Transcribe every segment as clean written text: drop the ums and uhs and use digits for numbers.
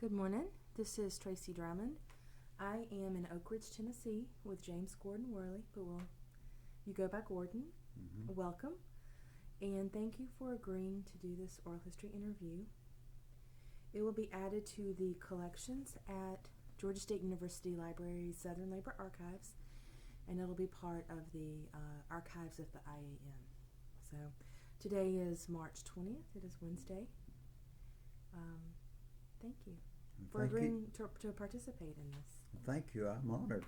Good morning. This is Tracy Drummond. I am in Oakridge, Tennessee with James Gordon Worley, but you go by Gordon. Mm-hmm. Welcome. And thank you for agreeing to do this oral history interview. It will be added to the collections at Georgia State University Library's Southern Labor Archives, and it'll be part of the archives of the IAM. So today is March 20th. It is Wednesday. Thank you for agreeing to participate in this. Thank you. I'm honored.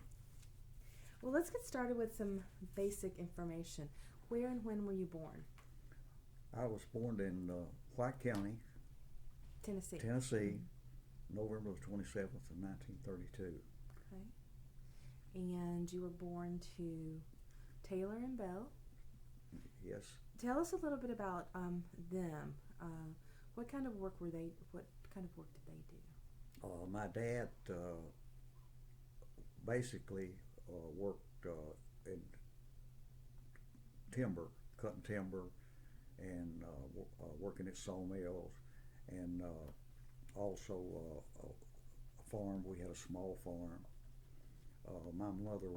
Well, let's get started with some basic information. Where and when were you born? I was born in White County, Tennessee. November the 27th of 1932. Okay. And you were born to Taylor and Bell. Yes. Tell us a little bit about them. What kind of work did they do? My dad basically worked in timber, cutting timber, and working at sawmills, and also a farm. We had a small farm. My mother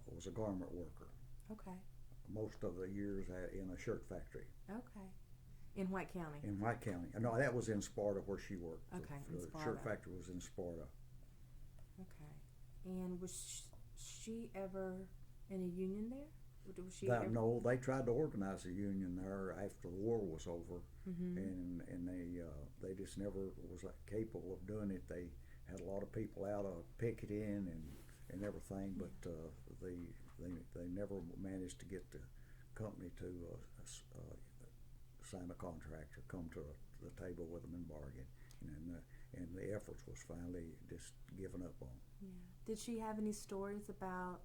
was a garment worker. Okay. Most of the years in a shirt factory. Okay. In White County? In White County. No, that was in Sparta where she worked. Okay, in The Sparta. shirt factory was in Sparta. Okay. And was she ever in a union there? No, they tried to organize a union there after the war was over, mm-hmm. and they just never was capable of doing it. They had a lot of people out picketing and everything, but they never managed to get the company to sign a contract or come to the table with them and bargain, and the efforts was finally just given up on. Yeah. Did she have any stories about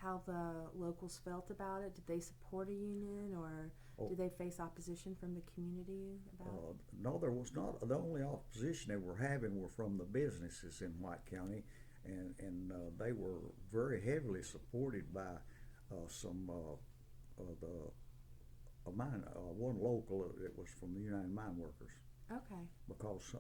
how the locals felt about it? Did they support a union, or did they face opposition from the community about it? No, there was not. The only opposition they were having were from the businesses in White County, and they were very heavily supported by one local that was from the United Mine Workers. Okay. Because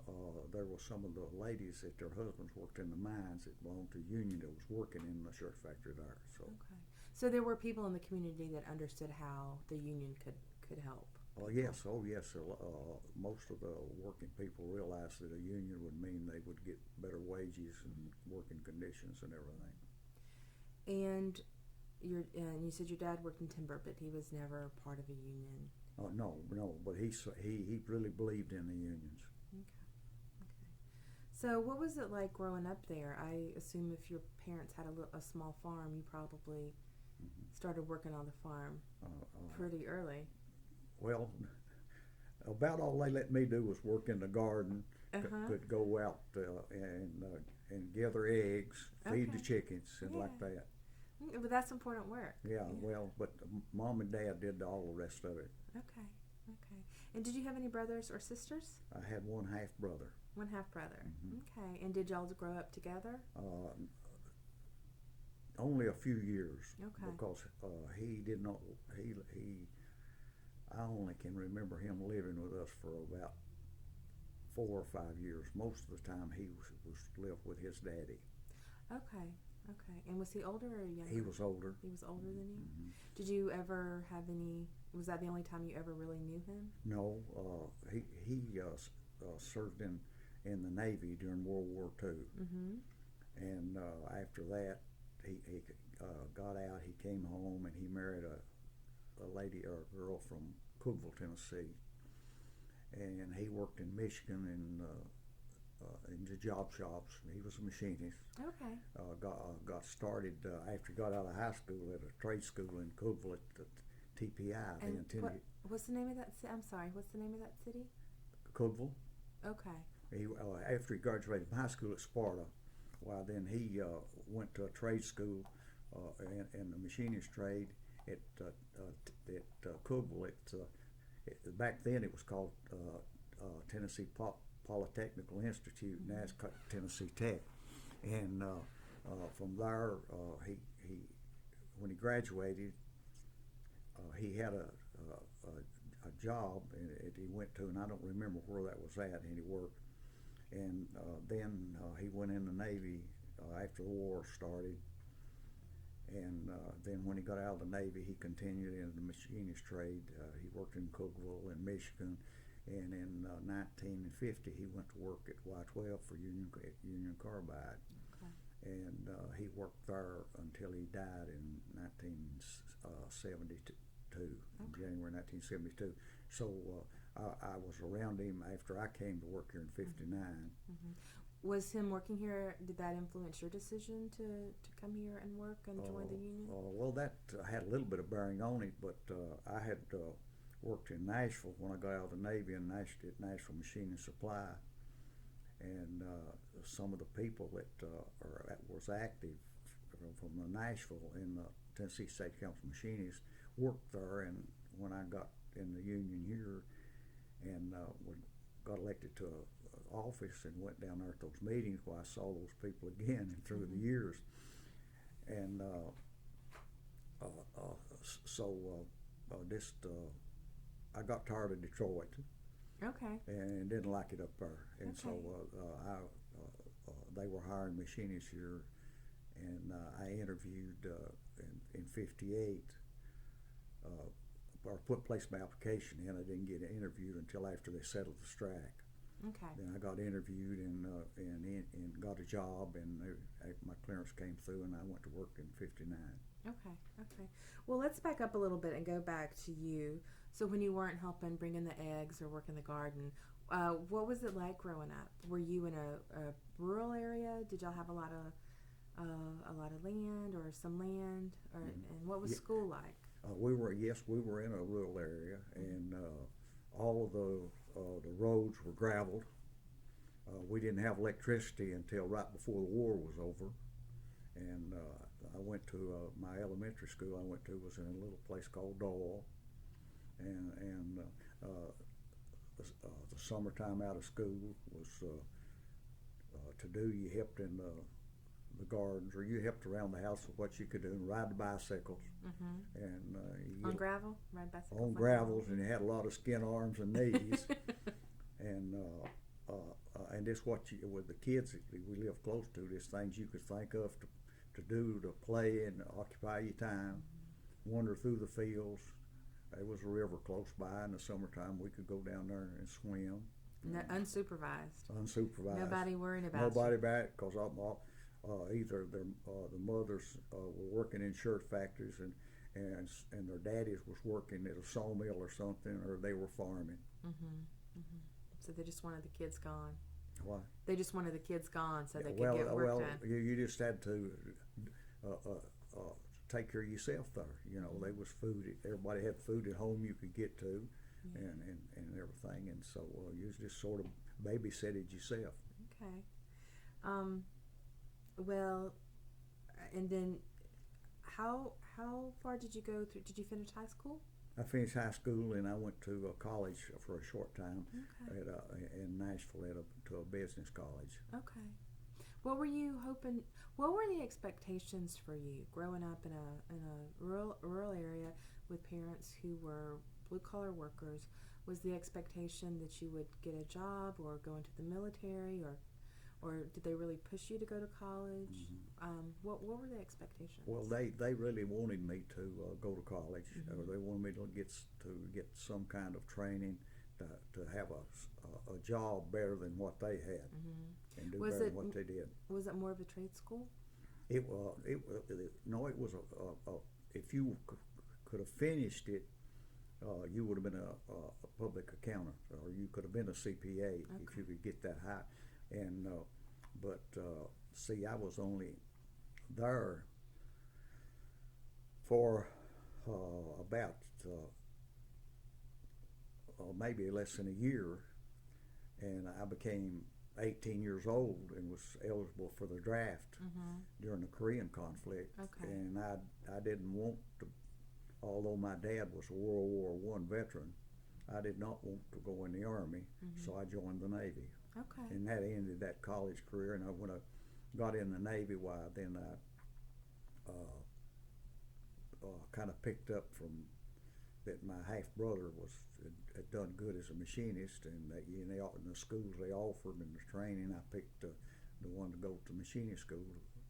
there were some of the ladies that their husbands worked in the mines that belonged to a union that was working in the shirt factory there. So. Okay. So there were people in the community that understood how the union could help. Yes. Most of the working people realized that a union would mean they would get better wages and working conditions and everything. And you said your dad worked in timber, but he was never part of a union. No, but he really believed in the unions. Okay. So what was it like growing up there? I assume if your parents had a small farm, you probably started working on the farm pretty early. Well, about all they let me do was work in the garden. Could go out and gather eggs, feed the chickens, and like that. But that's important work. Yeah, well, but Mom and Dad did all the rest of it. Okay. And did you have any brothers or sisters? I had one half brother. One half brother. Mm-hmm. Okay. And did y'all grow up together? Only a few years. Okay. Because he did not. I only can remember him living with us for about 4 or 5 years. Most of the time, he was lived with his daddy. Okay. And was he older or younger? He was older. He was older than you? Mm-hmm. Did you ever have any... Was that the only time you ever really knew him? No. He served in the Navy during World War II. Mm-hmm. And after that, he got out. He came home and he married a lady or a girl from Cookeville, Tennessee. And he worked in Michigan in the job shops. He was a machinist. Okay. Got started after he got out of high school at a trade school in Cookeville at the TPI. And what's the name of that? I'm sorry. What's the name of that city? Cookeville. Okay. After he graduated from high school at Sparta, then he went to a trade school in the machinist trade at Cookeville. Back then it was called Tennessee Polytechnical Institute, and that's Tennessee Tech. And from there, when he graduated, he had a job that he went to, and I don't remember where that was at, and he worked. And then he went in the Navy after the war started. And then when he got out of the Navy, he continued in the machinist trade. He worked in Cookeville in Michigan. And in 1950, he went to work at Y-12 for Union Carbide. Okay. And he worked there until he died in 1972, in January 1972. So I was around him after I came to work here in '59. Mm-hmm. Was him working here, did that influence your decision to come here and work and join the union? Well, that had a little bit of bearing on it, but I had worked in Nashville when I got out of the Navy at Nashville Machine and Supply. And some of the people that was active from Nashville in the Tennessee State Council Machinists worked there. And when I got in the union here and got elected to office and went down there at those meetings, where I saw those people again and through the years. And I got tired of Detroit. Okay. And didn't like it up there. And Okay. so they were hiring machinists here, and I interviewed in '58, or placed my application in. I didn't get interviewed until after they settled the strike. Okay. Then I got interviewed and got a job, and my clearance came through, and I went to work in '59. Okay. Well, let's back up a little bit and go back to you. So when you weren't helping bring in the eggs or work in the garden, what was it like growing up? Were you in a rural area? Did y'all have a lot of land or some land? And what was school like? We were in a rural area, and all of the roads were graveled. We didn't have electricity until right before the war was over, and I went to my elementary school. I went to was in a little place called Doyle, and the summertime out of school was to do. You helped in the gardens, or you helped around the house with what you could do, and ride the bicycles. Mm-hmm. And on gravel, ride bicycles on gravels, and you had a lot of skin arms and knees. And this with the kids that we live close to, there's things you could think of to do, to play and occupy your time. Wander through the fields. There was a river close by in the summertime. We could go down there and swim. No, unsupervised. Unsupervised. Nobody worrying about Nobody about it, because either the mothers were working in shirt factories, and their daddies was working at a sawmill or something, or they were farming. So they just wanted the kids gone. What? They just wanted the kids gone so they could get work done. You just had to take care of yourself there. You know, there was food. Everybody had food at home you could get to, and everything. And so you just sort of babysitted yourself. Okay. Well, and then how far did you go through? Did you finish high school? I finished high school, and I went to college for a short time in Nashville to a business college. Okay. What were you hoping? What were the expectations for you growing up in a rural area with parents who were blue collar workers? Was the expectation that you would get a job or go into the military, or did they really push you to go to college? What were the expectations? Well, they really wanted me to go to college, or they wanted me to get some kind of training to have a job better than what they had, and do better than what they did. Was it more of a trade school? It was if you could have finished it, you would have been a public accountant, or you could have been a CPA if you could get that high. And see, I was only there for about maybe less than a year, and I became 18 years old and was eligible for the draft during the Korean conflict. Okay. And I didn't want to, although my dad was a World War I veteran, I did not want to go in the Army, so I joined the Navy. Okay. And that ended that college career. And when I got in the Navy, then I kind of picked up from that my half brother had done good as a machinist, and that in the schools they offered and the training, I picked the one to go to machinist school,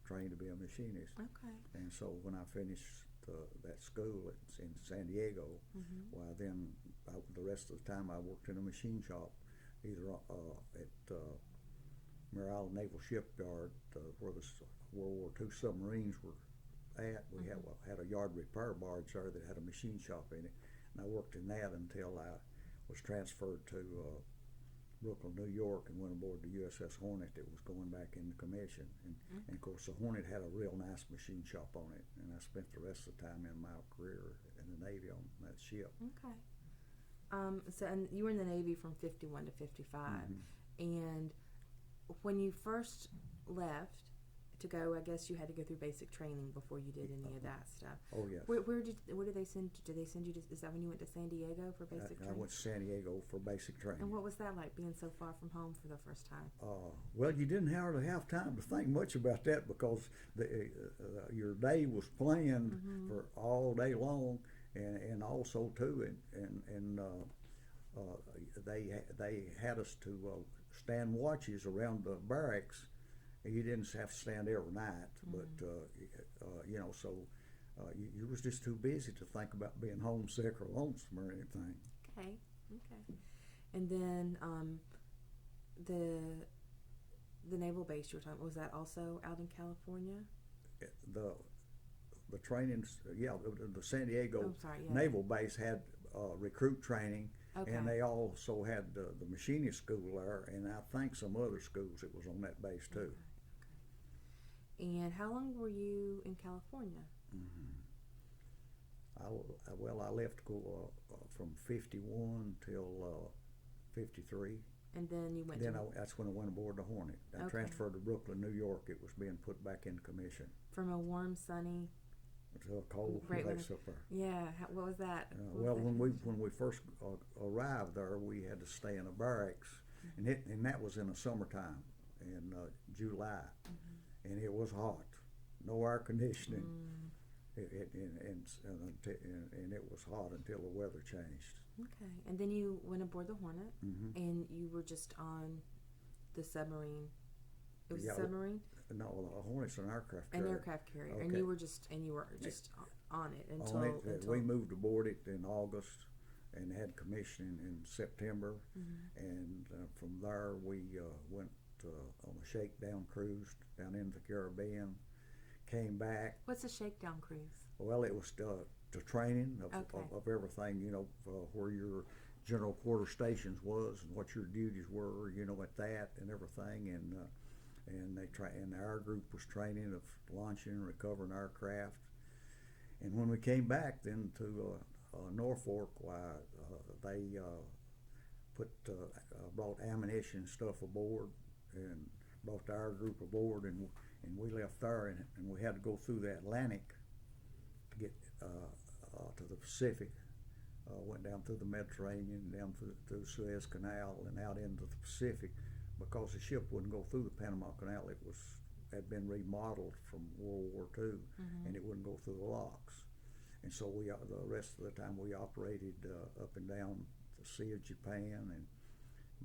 trained to be a machinist. Okay. And so when I finished that school in San Diego, well, then the rest of the time I worked in a machine shop, either at Mare Island Naval Shipyard, where the World War II submarines were at. We had a yard repair barge there that had a machine shop in it, and I worked in that until I was transferred to Brooklyn, New York, and went aboard the USS Hornet that was going back into commission. And of course, the Hornet had a real nice machine shop on it, and I spent the rest of the time in my career in the Navy on that ship. Okay. So, and you were in the Navy from 51 to 55, and when you first left to go, I guess you had to go through basic training before you did any of that stuff. Oh, yes. Where did they send? Did they send you to? Is that when you went to San Diego for basic training? I went to San Diego for basic training. And what was that like, being so far from home for the first time? Well, you didn't hardly have time to think much about that because your day was planned for all day long, and also too, and they had us to stand watches around the barracks. You didn't have to stand every night, but you know, so you was just too busy to think about being homesick or lonesome or anything. Okay. And then the naval base you were talking, was that also out in California? The trainings, the San Diego Naval Base had recruit training. Okay. And they also had the machinist school there, and I think some other schools that was on that base too. Okay. And how long were you in California? I left from 51 till 53. And then you went. That's when I went aboard the Hornet. I transferred to Brooklyn, New York. It was being put back into commission. From a warm, sunny. To a cold place up there. Yeah, what was that? When we first arrived there, we had to stay in a barracks, and that was in the summertime, in July, and it was hot, no air conditioning, and it was hot until the weather changed. Okay, and then you went aboard the Hornet, and you were just on the submarine. It was a submarine? No, the Hornet's an aircraft carrier. An aircraft carrier, and you were just on it until we moved aboard it in August and had commissioning in September, and from there we went on a shakedown cruise down into the Caribbean. Came back. What's a shakedown cruise? Well, it was the training of everything, you know, where your general quarter stations was and what your duties were, you know, at that and everything, and our group was training of launching and recovering aircraft. And when we came back then to Norfolk, they brought ammunition and stuff aboard and brought our group aboard, and we left there, and we had to go through the Atlantic to get to the Pacific. Went down through the Mediterranean, down through the Suez Canal, and out into the Pacific, because the ship wouldn't go through the Panama Canal. It had been remodeled from World War II, and it wouldn't go through the locks. And so the rest of the time we operated up and down the Sea of Japan, and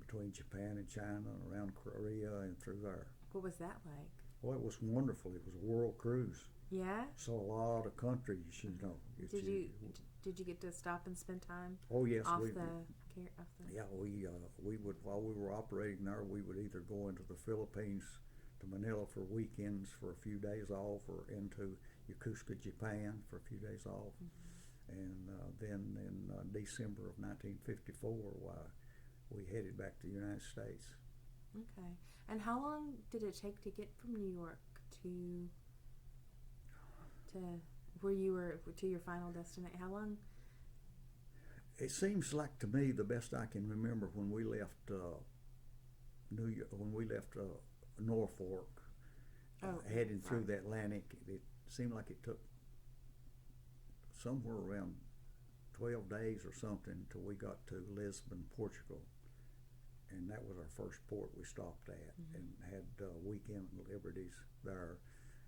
between Japan and China, and around Korea and through there. What was that like? Well, it was wonderful. It was a world cruise. Yeah? So a lot of countries, you know. Did you get to stop and spend time? Oh, yes. Yeah, we would, while we were operating there, we would either go into the Philippines to Manila for weekends for a few days off, or into Yokosuka, Japan for a few days off. And then in December of 1954, we headed back to the United States. Okay. And how long did it take to get from New York to where you were, to your final destination? How long? It seems like to me, the best I can remember, when we left New York, when we left Norfolk, heading through the Atlantic, it seemed like it took somewhere around 12 days or something till we got to Lisbon, Portugal. And that was our first port we stopped at, and had weekend liberties there.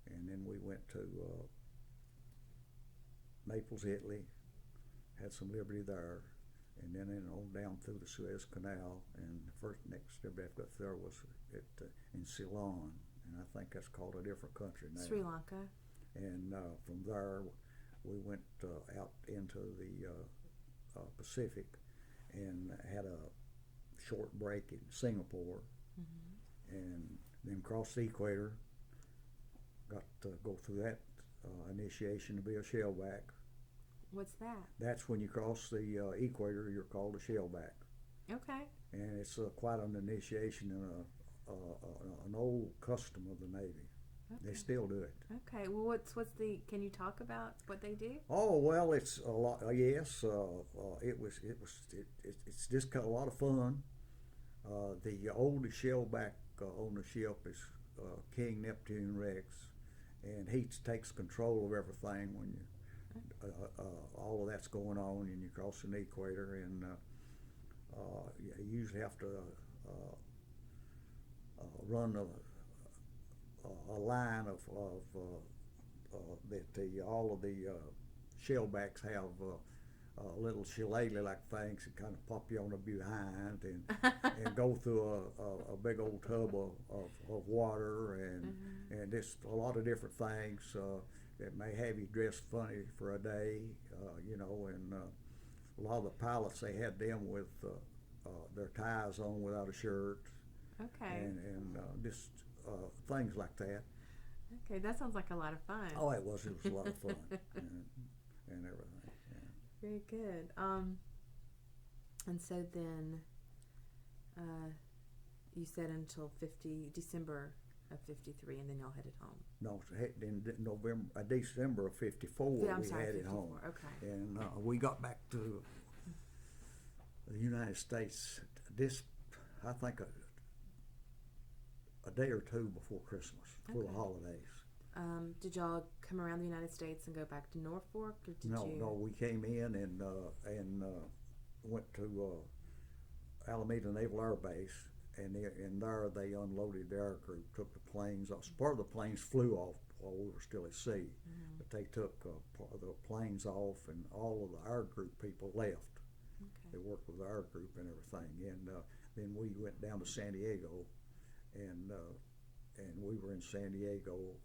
And then we went to Naples, Italy, had some liberty there, and then on down through the Suez Canal, and the next liberty I got there was in Ceylon, and I think that's called a different country now. Sri Lanka. And from there, we went out into the Pacific, and had a short break in Singapore, and then crossed the equator. Got to go through that initiation to be a shellback. What's that? That's when you cross the equator, you're called a shellback. Okay. And it's quite an initiation and an old custom of the Navy. Okay. They still do it. Okay. Well, what's the? Can you talk about what they do? Oh well, it's a lot. Yes, it's just got a lot of fun. The oldest shellback on the ship is King Neptune Rex, and he takes control of everything when you all of that's going on, and you're crossing the equator, and you usually have to run a line of that all of the shellbacks have little shillelagh-like things that kind of pop you on the behind and go through a big old tub of water and just a lot of different things that may have you dressed funny for a day, and a lot of the pilots, they had them with their ties on without a shirt. Okay. And just things like that. Okay, that sounds like a lot of fun. Oh, it was a lot of fun and everything. Yeah. Very good. And so then you said until December of 53, and then y'all headed home. No, in December of 54, we headed home. Okay. And we got back to the United States, I think a day or two before Christmas, for the holidays. Did y'all come around the United States and go back to Norfolk, or did you? No, we came in and went to Alameda Naval Air Base, and there they unloaded the air group, took the planes off. Part of the planes flew off while we were still at sea, but they took the planes off, and all of the air group people left. Okay. They worked with the air group and everything, and then we went down to San Diego, and we were in San Diego,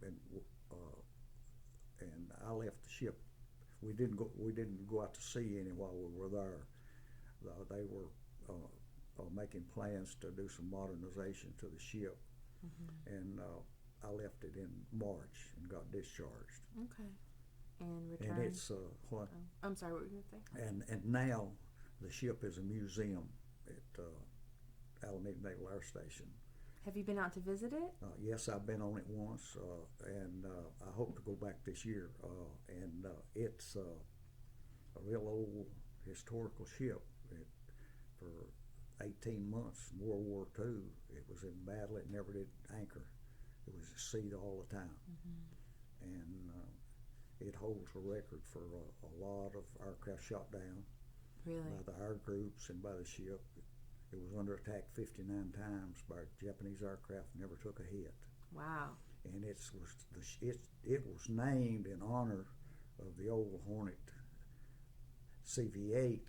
and I left the ship. We didn't go out to sea any while we were there. They were making plans to do some modernization to the ship, and I left it in March and got discharged. Okay. And returned. And it's what? Oh, I'm sorry. What were you going to say? And now the ship is a museum at Alameda Naval Air Station. Have you been out to visit it? Yes, I've been on it once, and I hope to go back this year. And it's a real old historical ship. For 18 months, World War II, it was in battle. It never did anchor. It was at sea all the time. And it holds a record for a lot of aircraft shot down. Really? By the air groups and by the ship. It was under attack 59 times by Japanese aircraft, never took a hit. Wow. And it was named in honor of the old Hornet CV-8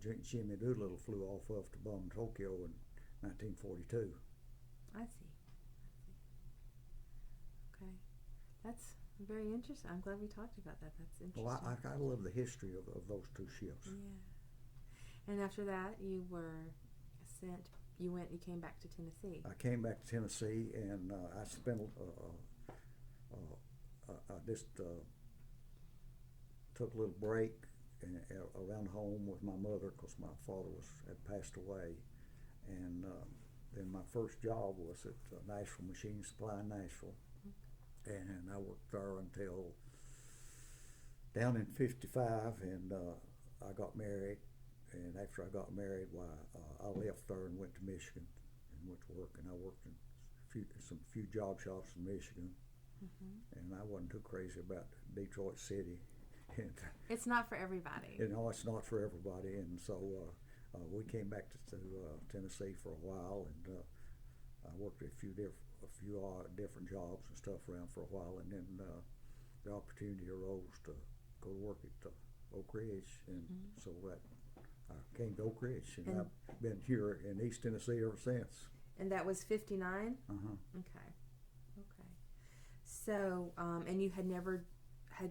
that Jimmy Doolittle flew off of to bomb Tokyo in 1942. I see. Okay. That's very interesting. I'm glad we talked about that. That's interesting. Well, I love the history of those two ships. Yeah. And after that, you came back to Tennessee. I came back to Tennessee, and I spent I just took a little break around home with my mother, because my father had passed away, and then my first job was at Nashville Machine Supply in Nashville, and I worked there until down in 55, and I got married. And after I got married, I left there and went to Michigan and went to work. And I worked in some few job shops in Michigan. And I wasn't too crazy about Detroit City. It's not for everybody. No, it's not for everybody. And so we came back to Tennessee for a while, and I worked at a few different jobs and stuff around for a while. And then the opportunity arose to go to work at Oakridge, and Mhm. so that I came to Oakridge, and And- I've been here in East Tennessee ever since. And that was 59? Uh-huh. Okay. Okay. So, and you had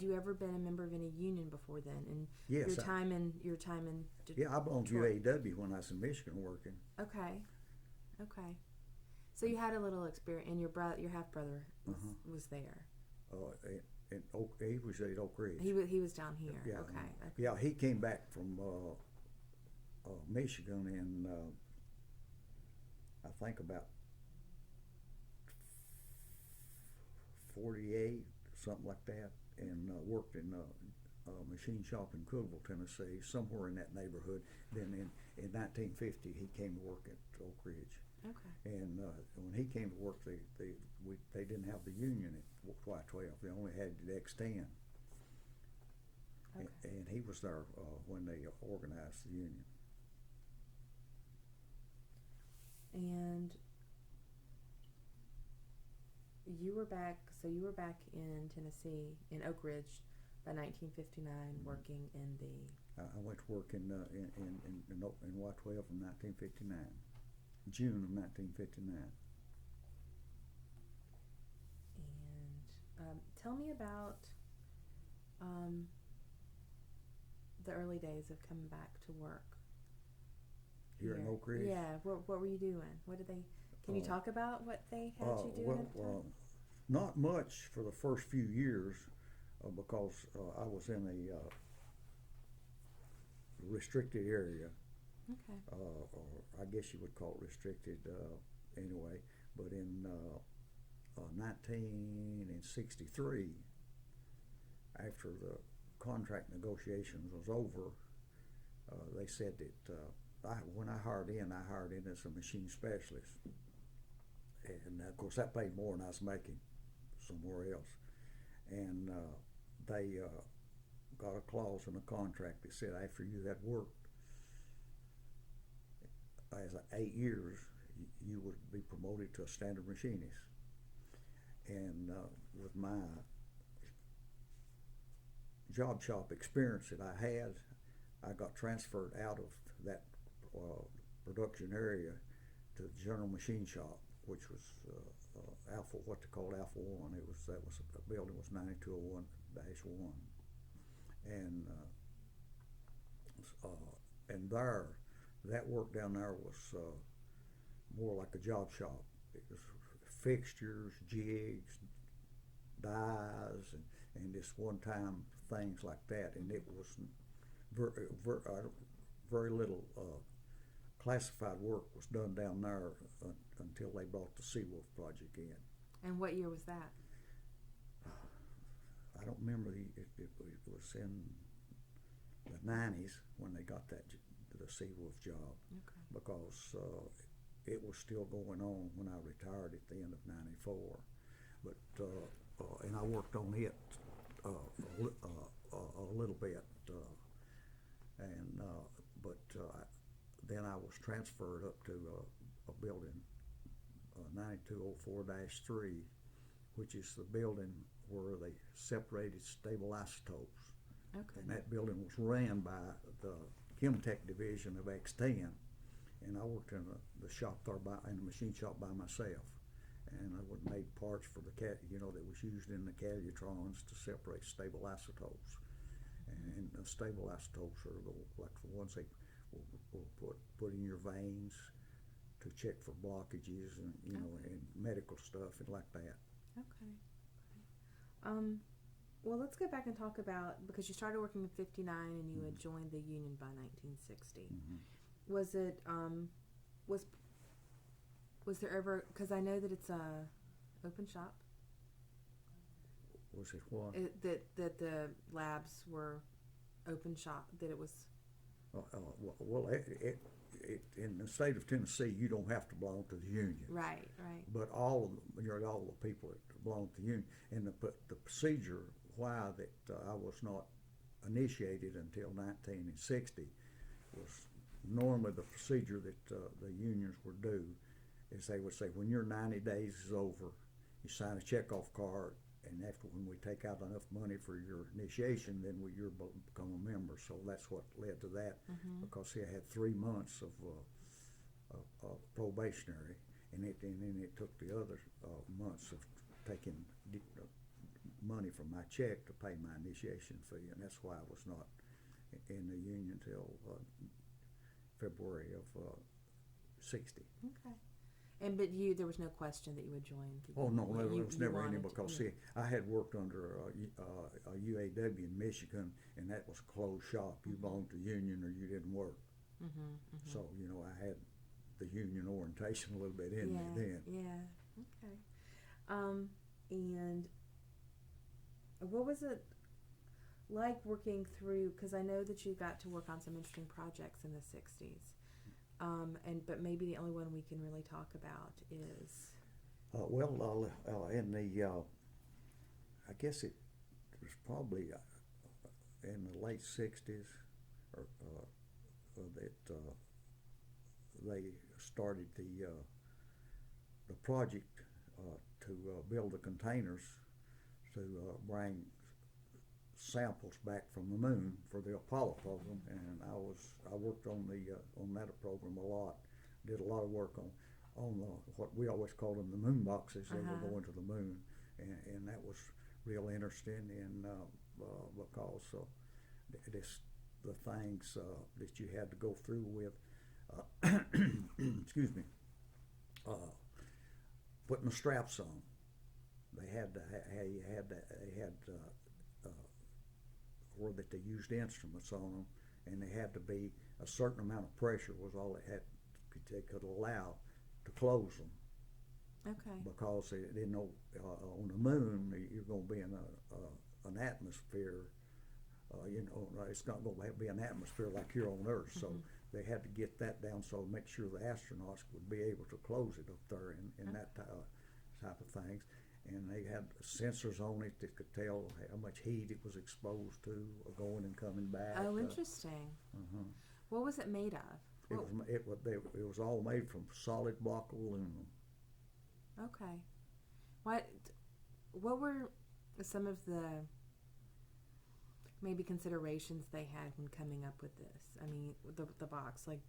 you ever been a member of any union before then? And Yes. your time in Yeah, I belonged to Detroit. UAW when I was in Michigan working. Okay. Okay. So you had a little experience, and your half brother was there. He was at Oakridge. He was down here. Yeah. Okay. Yeah, he came back from Michigan in I think about 48, something like that, and worked in a machine shop in Cookeville, Tennessee, somewhere in that neighborhood. Then in 1950, he came to work at Oakridge. Okay. And when he came to work, they didn't have the union at Y12. They only had the X10. Okay. And he was there when they organized the union. And you were back in Tennessee, in Oakridge, by 1959, working in the... I went to work in Y12 in 1959, June of 1959. And tell me about the early days of coming back to work. Here in Oakridge? Yeah. What were you doing? What did they... Can you talk about what they had you doing at the time? Not much for the first few years because I was in a restricted area. Okay. Or I guess you would call it restricted anyway. But in 1963, after the contract negotiations was over, they said that when I hired in as a machine specialist. And of course that paid more than I was making somewhere else. And they got a clause in the contract that said after you had worked as 8 years, you would be promoted to a standard machinist. And with my job shop experience that I had, I got transferred out of that production area to the general machine shop, which was Alpha, what they called Alpha 1. The building was 9201-1, and that work down there was more like a job shop. It was fixtures, jigs, dies, and just one-time things like that. And it was very little classified work was done down there until they brought the Seawolf project in. And what year was that? I don't remember. It was in the 90s when they got the Seawolf job. Okay. Because it was still going on when I retired at the end of '94. But and I worked on it a little bit, but then I was transferred up to a building, 9204-3, which is the building where they separated stable isotopes. Okay. And that building was ran by the Chemtech division of X10, and I worked in the shop there in the machine shop by myself, and I would made parts for that was used in the calutrons to separate stable isotopes. And the stable isotopes are like the ones they will put in your veins to check for blockages and and medical stuff and like that. Okay. Well, let's go back and talk about, because you started working in '59 and you had joined the union by 1960. Mm-hmm. Was it was there ever, because I know that it's a open shop. Was it what? That the labs were open shop, that it was... Well, in the state of Tennessee, you don't have to belong to the union. Right. But all the people that belong to the union, and the procedure why that I was not initiated until 1960 was normally the procedure that the unions would do is they would say when your 90 days is over, you sign a checkoff card and after when we take out enough money for your initiation, then you become a member. So that's what led to that, because see, I had 3 months of probationary, and then it took the other months of taking money from my check to pay my initiation fee, and that's why I was not in the union till February of '60. Okay. And there was no question that you would join. Oh no, there was never any, because see, I had worked under a UAW in Michigan, and that was a closed shop. You belonged to union or you didn't work. So I had the union orientation a little bit in me then. Yeah. Okay. And what was it like working through? Because I know that you got to work on some interesting projects in the '60s. But maybe the only one we can really talk about is in the I guess it was probably in the late '60s or that they started the project to build the containers to bring samples back from the moon for the Apollo program, and I worked on that program a lot. Did a lot of work on what we always called them the moon boxes. They were going to the moon, and that was real interesting. And because the things that you had to go through with, excuse me, putting the straps on. They had or that they used instruments on them, and they had to be a certain amount of pressure was all they could allow to close them. Okay. Because they didn't know on the moon you're going to be in an atmosphere. It's not going to be an atmosphere like here on Earth. So they had to get that down so to make sure the astronauts would be able to close it up there in that type of things. And they had sensors on it that could tell how much heat it was exposed to, going and coming back. Oh, interesting. What was it made of? It was all made from solid block aluminum. Okay. What were some of the maybe considerations they had when coming up with this? I mean, the box, like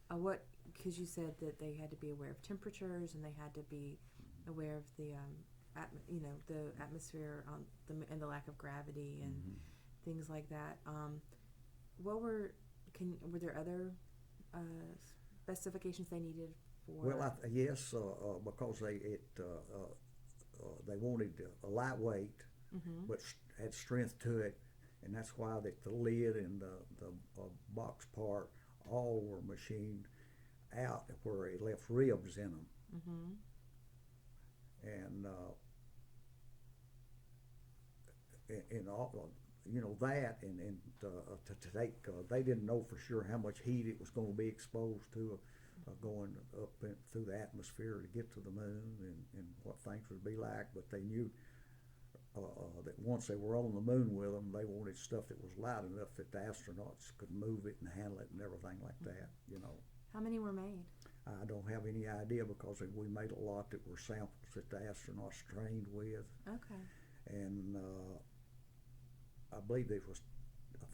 what? Because you said that they had to be aware of temperatures and they had to be aware of the the atmosphere and the lack of gravity and things like that. Were there other specifications they needed for? Well, yes, because they wanted a lightweight, but had strength to it, and that's why that the lid and the box part all were machined out where it left ribs in them. And all, that, and to take, they didn't know for sure how much heat it was going to be exposed to going up through the atmosphere to get to the moon, and what things would be like. But they knew that once they were on the moon with them, they wanted stuff that was light enough that the astronauts could move it and handle it and everything like that. How many were made? I don't have any idea, because we made a lot that were samples that the astronauts trained with. Okay. And I believe I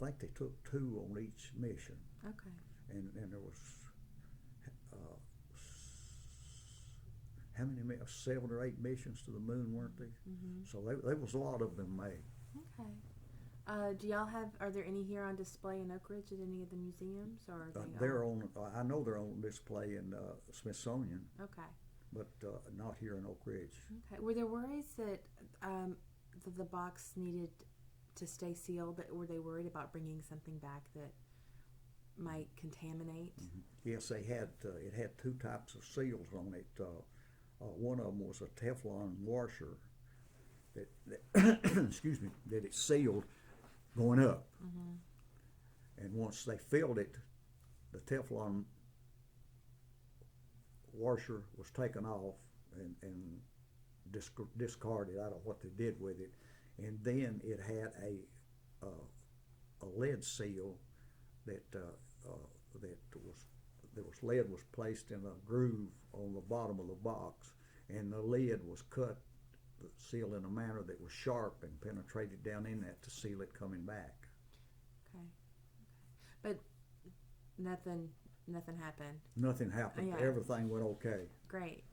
think they took 2 on each mission. Okay. And there was how many? 7 or 8 missions to the moon, weren't they? So there was a lot of them made. Okay. Do y'all are there any here on display in Oakridge at any of the museums, or are they they're on? I know they're on display in Smithsonian. Okay. But not here in Oakridge. Okay. Were there worries that the box needed to stay sealed? Were they worried about bringing something back that might contaminate? Yes, they had. It had 2 types of seals on it. One of them was a Teflon washer that excuse me, that it sealed going up. And once they filled it, the Teflon washer was taken off and discarded. I don't know what they did with it. And then it had a lead seal that lead was placed in a groove on the bottom of the box, and the lid was cut the seal in a manner that was sharp and penetrated down in that to seal it coming back. Okay. But nothing happened. Nothing happened. Yeah. Everything went okay. Great.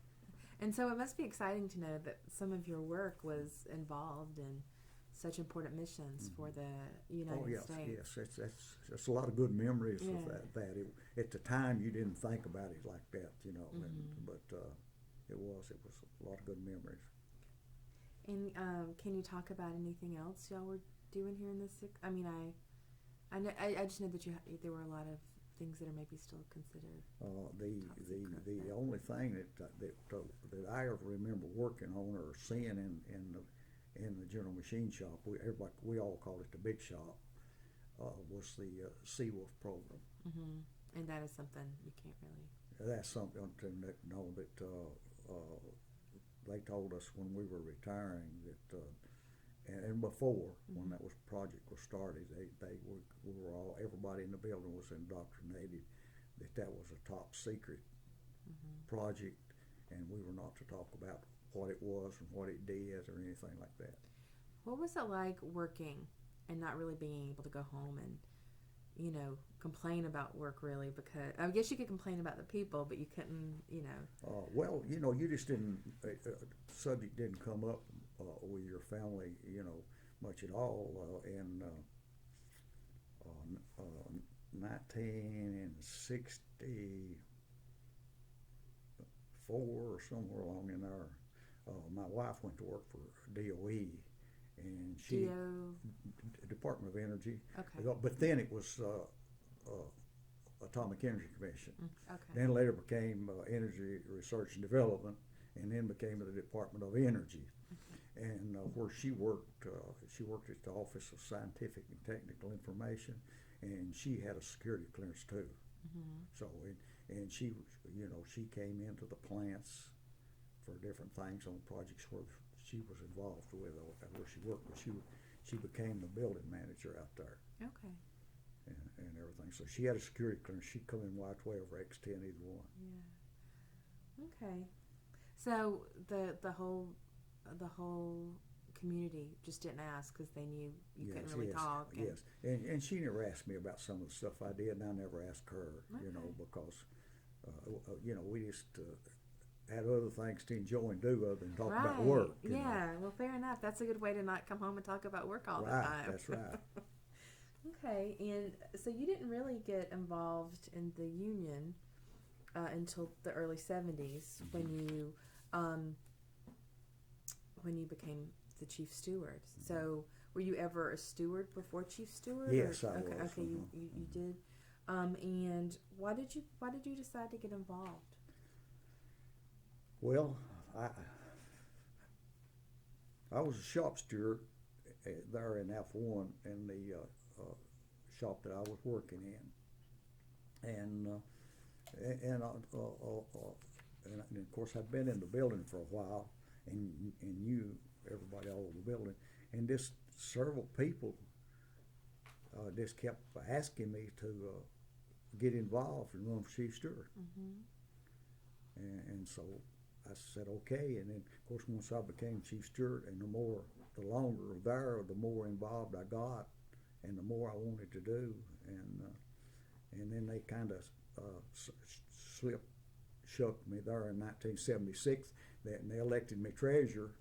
And so it must be exciting to know that some of your work was involved in such important missions for the United States. Yes, that's a lot of good memories Yeah. of that. At the time, you didn't think about it like that, but it was a lot of good memories. And can you talk about anything else y'all were doing here in the I mean, I know I just know that there were a lot of things that are maybe still considered. The only thing that I ever remember working on or seeing in the General Machine Shop, we all call it the big shop, was the Seawolf program. Mm-hmm. And that is something you can't really. That's something that they told us when we were retiring that. And before, when that project was started, we were all, everybody in the building was indoctrinated that was a top secret project, and we were not to talk about what it was and what it did or anything like that. What was it like working and not really being able to go home and, complain about work really? Because I guess you could complain about the people, but you couldn't, Well, you just didn't, subject didn't come up with your family, much at all. In 1964 or somewhere along in there, my wife went to work for DOE, and she Department of Energy. Okay. But then it was Atomic Energy Commission. Okay. Then later became Energy Research and Development, and then became the Department of Energy. And where she worked at the Office of Scientific and Technical Information, and she had a security clearance too. So, and she came into the plants for different things on projects where she was involved with, where she worked. But she became the building manager out there. Okay. And everything. So she had a security clearance. She'd come in Y12 or X10, either one. Yeah. Okay. So the whole community just didn't ask because they knew you couldn't really talk. Yes, and she never asked me about some of the stuff I did, and I never asked her, Okay. Because, we just had other things to enjoy and do other than talk about work. Yeah, well, fair enough. That's a good way to not come home and talk about work all the time. That's right. Okay, and so you didn't really get involved in the union until the early 70s when you became the chief steward. So were you ever a steward before chief steward? Yes, I was. Okay, you did. And why did you decide to get involved? Well, I was a shop steward there in F1 in the shop that I was working in, and of course I'd been in the building for a while, and knew everybody all over the building, and just several people just kept asking me to get involved and run for chief steward, and so I said okay, and then of course once I became chief steward, and the longer there, the more involved I got, and the more I wanted to do, and then they kind of shucked me there in 1976. And they elected me treasurer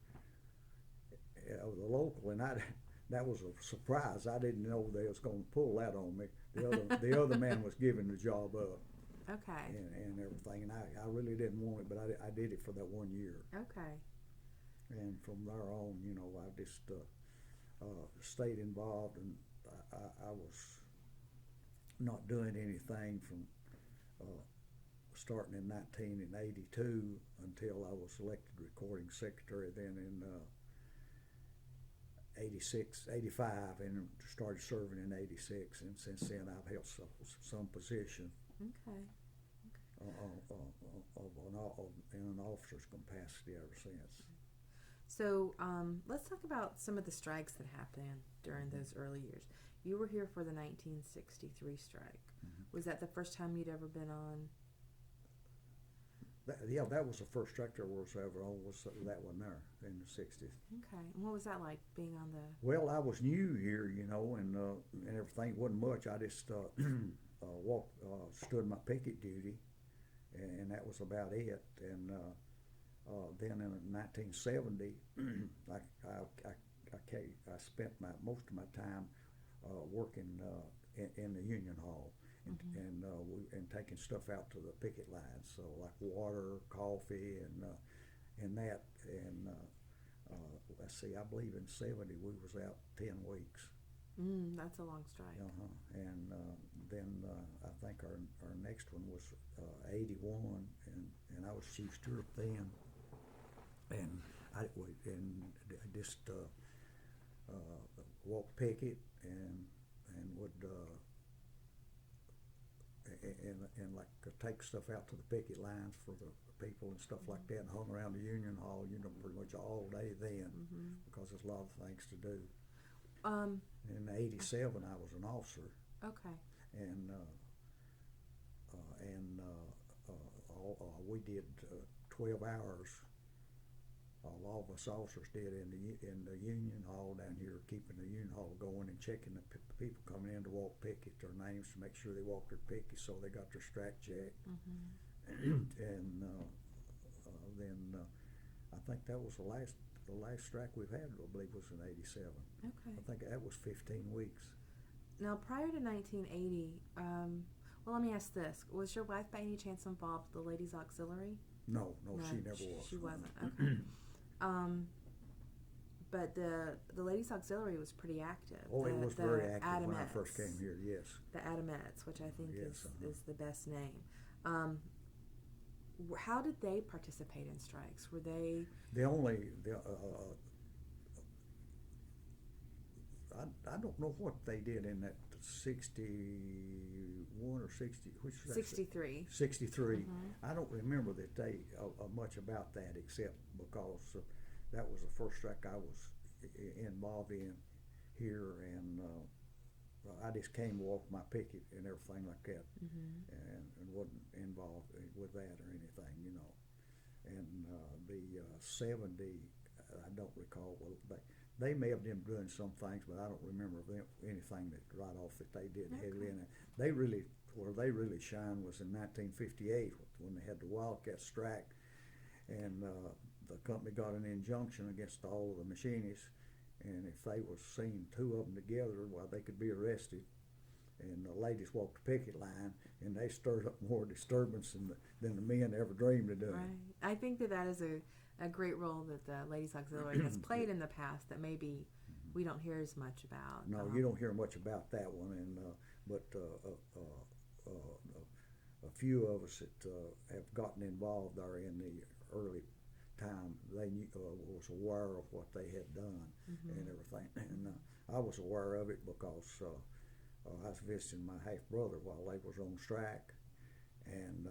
of the local, and that was a surprise. I didn't know they was going to pull that on me. The other man was giving the job up. Okay. And everything, and I really didn't want it, but I did it for that 1 year. Okay. And from there on, I just stayed involved, and I was not doing anything from starting in 1982 until I was elected recording secretary then in 85, and started serving in 86, and since then I've held some position in an officer's capacity ever since. So let's talk about some of the strikes that happened during those early years. You were here for the 1963 strike. Was that the first time you'd ever been on That was the first strike there was ever on, was that one there in the 60s. Okay. And what was that like, being on the... Well, I was new here, and everything wasn't much. I just stood my picket duty, and that was about it. And then in 1970, I spent most of my time working in the Union Hall. And taking stuff out to the picket lines, so like water, coffee, and that. And let's see, I believe in 70 we was out 10 weeks. That's a long strike. And then I think our next one was 81, and I was chief steward then. And I just walked picket and would. And like take stuff out to the picket lines for the people and stuff like that, and hung around the Union Hall, pretty much all day then, because there's a lot of things to do. In '87, I was an officer. Okay. And we did 12 hours. All of us officers did in the Union Hall down here, keeping the Union Hall going and checking the people coming in to walk picket, their names to make sure they walked their picket, so they got their strike check. And then I think that was the last strike we've had, I believe, was in '87. Okay. I think that was 15 weeks. Now, prior to 1980, well, let me ask this: was your wife by any chance involved with the Ladies Auxiliary? No, she never was. She wasn't. Okay. But the Ladies Auxiliary was pretty active. Oh, it was very active when I Adamettes, first came here, yes. The Adamettes, which I think is the best name. How did they participate in strikes? Were they... I don't know what they did in that 61 or 60, which was 63. 63. I don't remember that they much about that, except because that was the first strike I was involved in here, and I just came to walk my picket and everything like that, and wasn't involved with that or anything, And the 70, I don't recall. Well, they may have been doing some things, but I don't remember anything that right off that they did heavily in it. Where they really shined was in 1958 when they had the Wildcat strike, and the company got an injunction against all of the machinists, and if they was seen two of them together, well, they could be arrested. And the ladies walked the picket line, and they stirred up more disturbance than the men ever dreamed of doing. Right. I think that is a great role that the Ladies Auxiliary has played in the past that maybe we don't hear as much about. No, you don't hear much about that one, and but a few of us that have gotten involved there in the early time, they was aware of what they had done and everything, and I was aware of it because I was visiting my half brother while they was on strike, and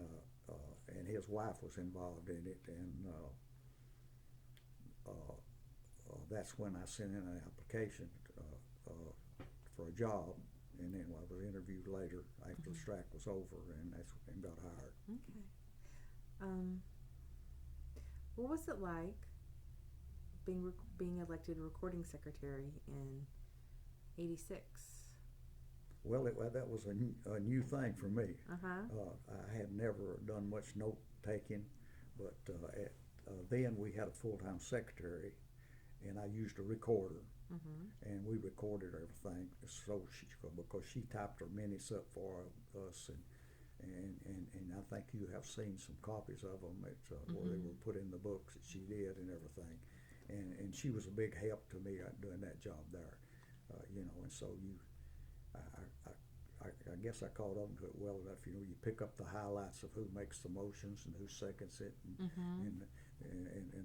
his wife was involved in it, and that's when I sent in an application for a job, and then I was interviewed later after the strike was over, and got hired. Okay. What was it like being elected recording secretary in '86? Well, that was a new thing for me. I had never done much note taking, but then we had a full-time secretary, and I used a recorder, and we recorded everything. So because she typed her minutes up for us, and I think you have seen some copies of them where they were put in the books that she did and everything, and she was a big help to me doing that job there, and so I guess I caught on to it well enough. You pick up the highlights of who makes the motions and who seconds it, and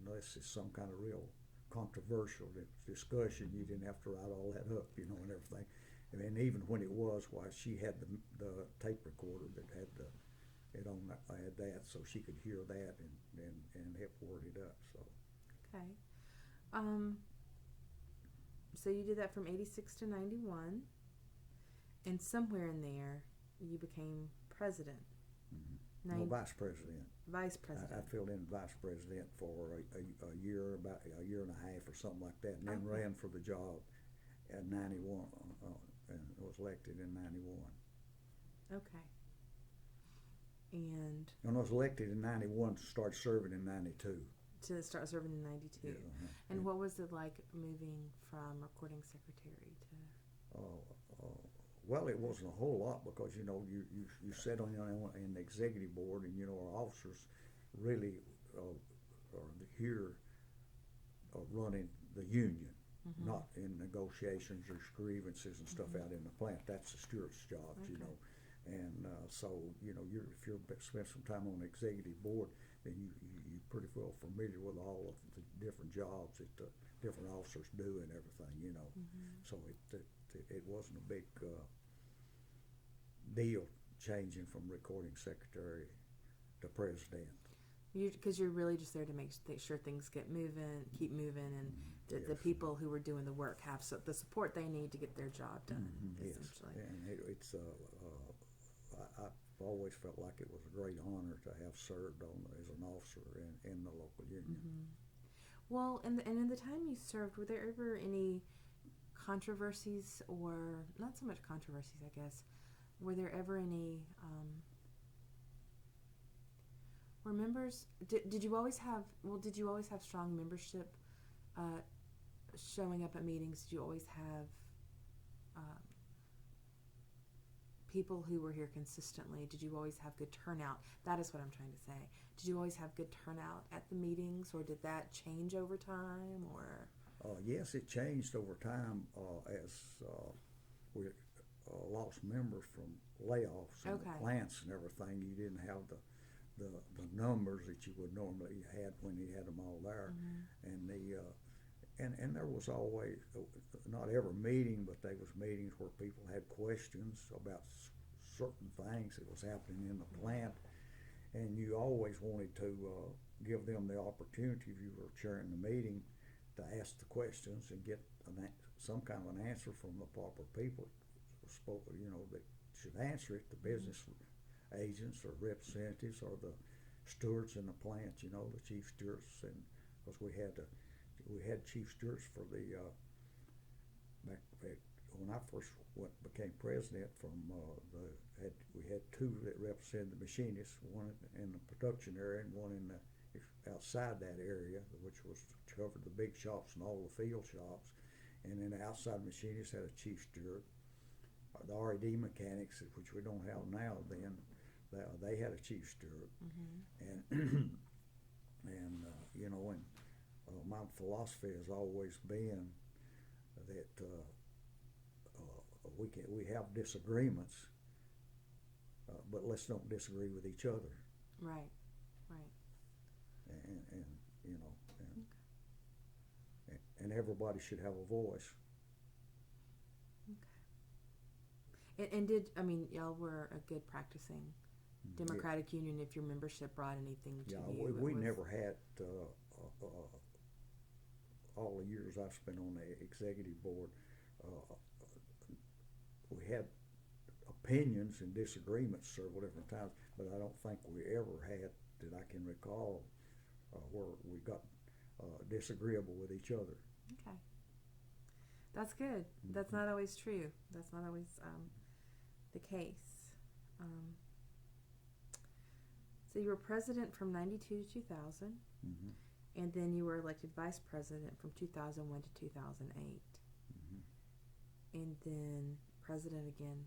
unless it's some kind of real controversial discussion, you didn't have to write all that up, and everything. And even when it was, why she had the tape recorder that had I had that, so she could hear that and help word it up. So. Okay. So you did that from '86 to '91. And somewhere in there, you became president. No, vice president. Vice president. I filled in vice president for a year, about a year and a half or something like that, and then Okay. ran for the job at 91, and was elected in 91. Okay. And When I was elected in 91, started serving in 92. to start serving in 92. Yeah, And what was it like moving from recording secretary to... Well, it wasn't a whole lot because, you know, you sat on in the executive board, and, you know, our officers really are here running the union, not in negotiations or grievances and stuff out in the plant. That's the steward's jobs, you know. And so, you know, if you're spent some time on the executive board, then you're pretty well familiar with all of the different jobs that the different officers do and everything, you know. So it wasn't a big deal changing from recording secretary to president. Because you're really just there to make sure things keep moving, and the people who are doing the work have the support they need to get their job done, essentially. Yes, and it's I've always felt like it was a great honor to have served as an officer in the local union. Well, and in the time you served, were there ever any controversies, or not so much controversies, I guess? Were there ever any? Were members? Did you always have? Well, did you always have strong membership showing up at meetings? Did you always have people who were here consistently? Did you always have good turnout? That is what I'm trying to say. Did you always have good turnout at the meetings, or did that change over time? Or yes, it changed over time as we lost members from layoffs and the plants and everything. You didn't have the numbers that you would normally had when you had them all there, and and there was always, not every meeting, but there was meetings where people had questions about certain things that was happening in the plant, and you always wanted to give them the opportunity, if you were chairing the meeting, to ask the questions and get some kind of an answer from the proper people, you know, that should answer it, the business agents or representatives or the stewards in the plant, you know, the chief stewards, and because we had chief stewards for the back when I first became president. We had two that represented the machinists, one in the production area and one in the outside that area, which was covered the big shops and all the field shops, and then the outside machinists had a chief steward. The R&D mechanics, which we don't have now, then they had a chief steward, and you know, and my philosophy has always been that we have disagreements, but let's don't disagree with each other. Right. And you know, and everybody should have a voice. And y'all were a good practicing Democratic Union if your membership brought anything to you? We never had, all the years I've spent on the executive board, we had opinions and disagreements several different times, but I don't think we ever had, that I can recall, where we got disagreeable with each other. Okay. That's good. That's not always true. That's not always the case. So you were president from 92 to 2000, and then you were elected vice president from 2001 to 2008, and then president again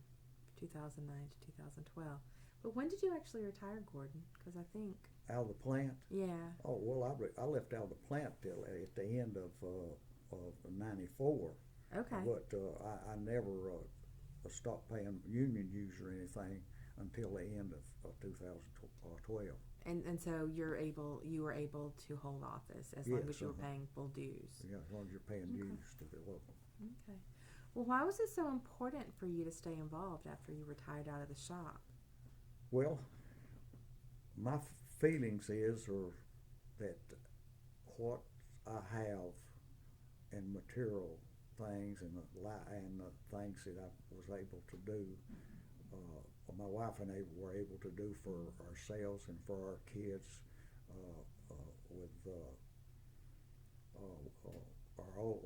2009 to 2012. But when did you actually retire, Gordon? Because I think... Out of the plant? Yeah. Oh, well, I left out of the plant till at the end of 94. Okay. But I never stopped paying union dues or anything until the end of 2012. And so you were able to hold office as long as you were paying full dues. Yeah, as long as you're paying dues to the local. Okay. Well, why was it so important for you to stay involved after you retired out of the shop? Well, my feelings are that what I have and material things and the things that I was able to do my wife and I were able to do for ourselves and for our kids with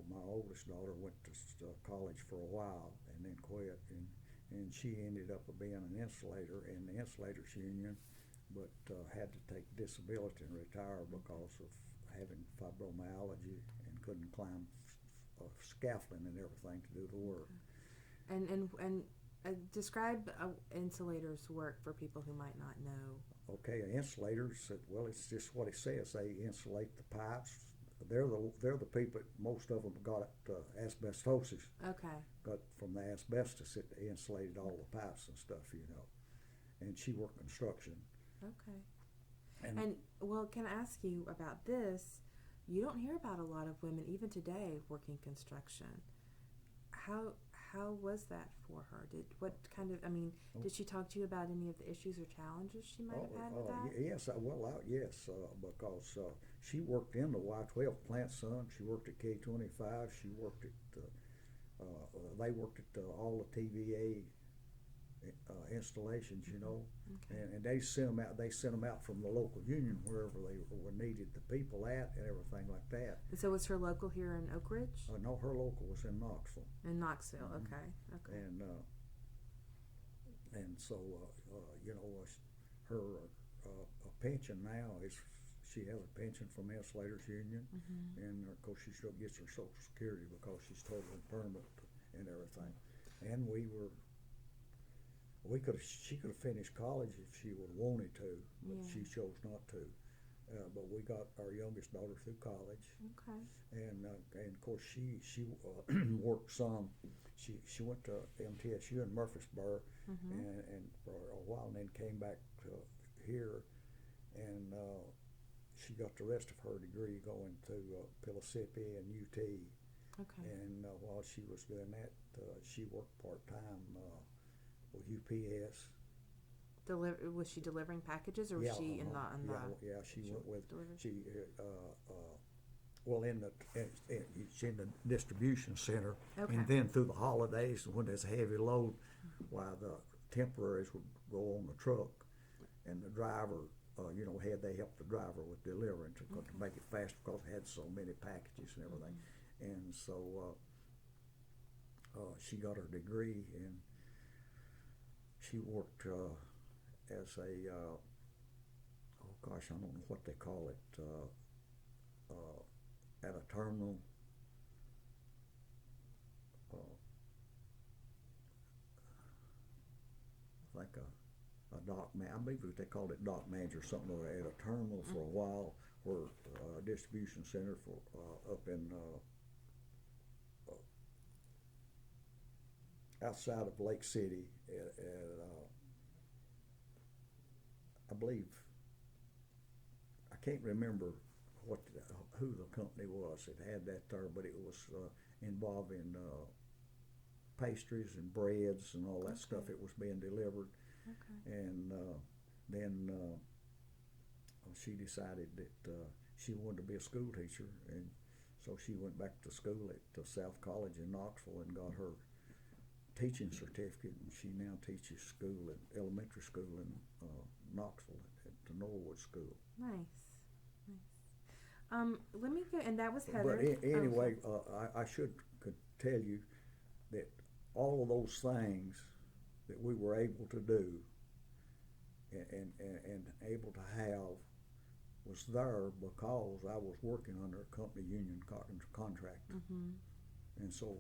my oldest daughter went to college for a while and then quit, and she ended up being an insulator in the Insulators Union, but had to take disability and retire because of having fibromyalgia and couldn't climb scaffolding and everything to do the work. And describe insulators' work for people who might not know. Okay, insulators, well, it's just what it says. They insulate the pipes. They're the people, most of them got asbestosis. Okay. Got from the asbestos, it insulated all the pipes and stuff, And she worked construction. Okay. And well, can I ask you about this? You don't hear about a lot of women, even today, working construction. How was that for her? Did she talk to you about any of the issues or challenges she might have had with that? Yes, yes, because she worked in the Y12 plant some. She worked at K25. She worked at they worked at all the TVA installations, Okay. and they sent them out. They sent them out from the local union wherever they were needed the people at and everything like that. And so was her local here in Oakridge? No, her local was in Knoxville. In Knoxville, Mm-hmm. Okay. And so her pension now is she has a pension from the Insulators Union, Mm-hmm. and of course she still gets her Social Security because she's totally permanent and everything. And she could have finished college if she would have wanted to, but Yeah. she chose not to. But we got our youngest daughter through college, Okay. and of course she worked some. She went to MTSU in Murfreesboro, Mm-hmm. and for a while, and then came back to here, and she got the rest of her degree going to Pellissippi and UT. Okay. And while she was doing that, she worked part-time with UPS. Was she delivering packages, or was she in the? Yeah, she went with delivered? she. Well, she's in the distribution center, Okay. and then through the holidays when there's a heavy load, while the temporaries would go on the truck, and the driver, they helped the driver with delivering to make it fast because they had so many packages and everything. Mm-hmm. And so she got her degree, and she worked as a I don't know what they call it, at a terminal. I think a dock man. I believe they called it dock manager or something, or at a terminal for a while, or a distribution center for up in outside of Lake City. I believe I can't remember who the company was that had that there, but it was involving pastries and breads and all that stuff. It was being delivered. Okay. And then she decided that she wanted to be a school teacher, and so she went back to school at South College in Knoxville and got her teaching certificate, and she now teaches school at elementary school in Knoxville at the Norwood School. Nice. Let me go, and that was Heather. But anyway, I could tell you that all of those things that we were able to do and able to have was there because I was working under a company union contract. Mm-hmm. And so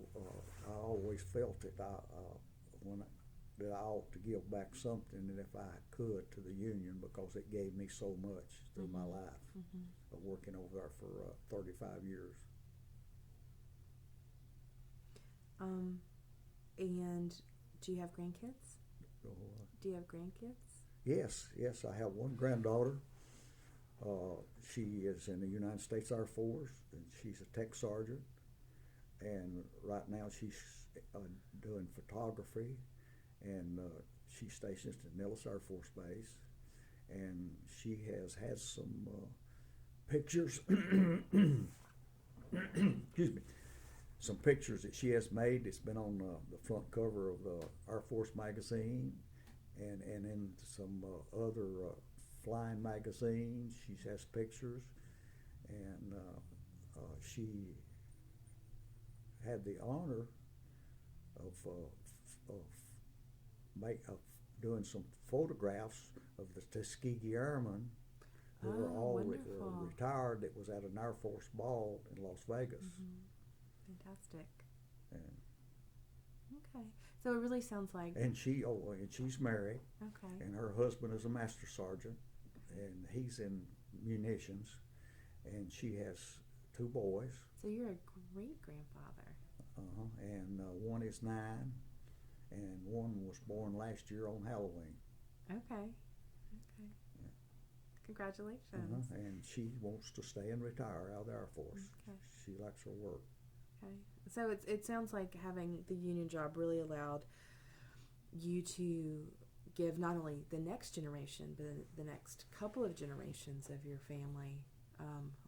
I always felt that that I ought to give back something, and if I could, to the union, because it gave me so much through my life of working over there for 35 years. And do you have grandkids? So, Do you have grandkids? yes, I have one granddaughter. She is in the United States Air Force, and she's a tech sergeant. And right now she's doing photography, and she's stationed at Nellis Air Force Base. And she has had some pictures, excuse me, some pictures that she has made. It's been on the front cover of the Air Force magazine, and in some other flying magazines. She has pictures, and she had the honor of doing some photographs of the Tuskegee Airmen who were all retired. That was at an Air Force ball in Las Vegas. Fantastic. And okay, so it really sounds like. And she's married. Okay. And her husband is a master sergeant, and he's in munitions, and she has 2 boys. So you're a great grandfather. And one is 9, and one was born last year on Halloween. Okay. Yeah. Congratulations. And she wants to stay and retire out of the Air Force. Okay. She likes her work. Okay. So it sounds like having the union job really allowed you to give not only the next generation, but the next couple of generations of your family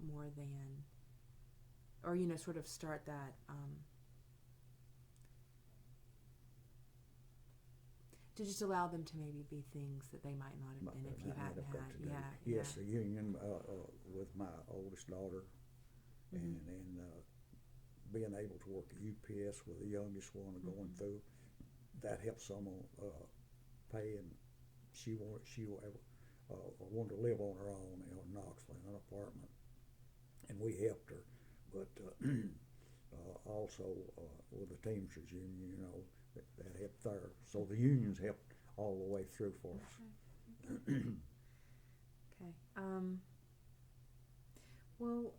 more than, or sort of start that. To just allow them to maybe be things that they might not have been if you hadn't had. Yes, the union with my oldest daughter, and being able to work at UPS with the youngest one going through, that helps some on pay, and she wanted to live on her own in Knoxville in an apartment, and we helped her, but also with the Teamsters Union, that helped there. So the unions helped all the way through for us. Okay. Well,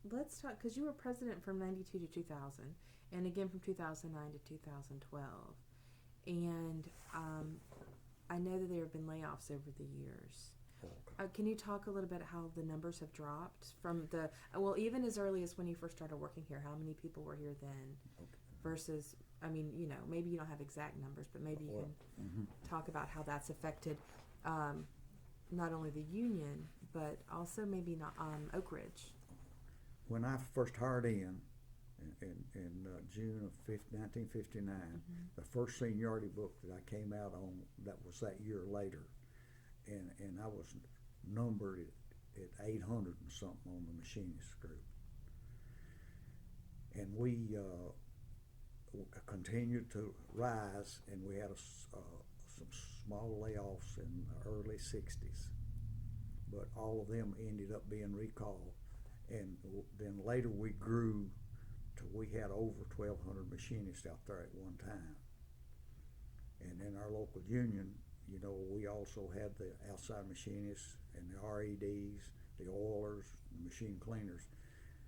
let's talk, because you were president from 92 to 2000, and again from 2009 to 2012. And I know that there have been layoffs over the years. Can you talk a little bit how the numbers have dropped from even as early as when you first started working here? How many people were here then versus, maybe you don't have exact numbers, but maybe you can talk about how that's affected not only the union, but also maybe not Oakridge. When I first hired in June of 1959, the first seniority book that I came out on, that was that year later, and I was numbered at 800 and something on the machinist group. And we continued to rise, and we had some small layoffs in the early 60s, but all of them ended up being recalled. And then later we grew to, we had over 1,200 machinists out there at one time. And in our local union, we also had the outside machinists and the REDs, the oilers, the machine cleaners.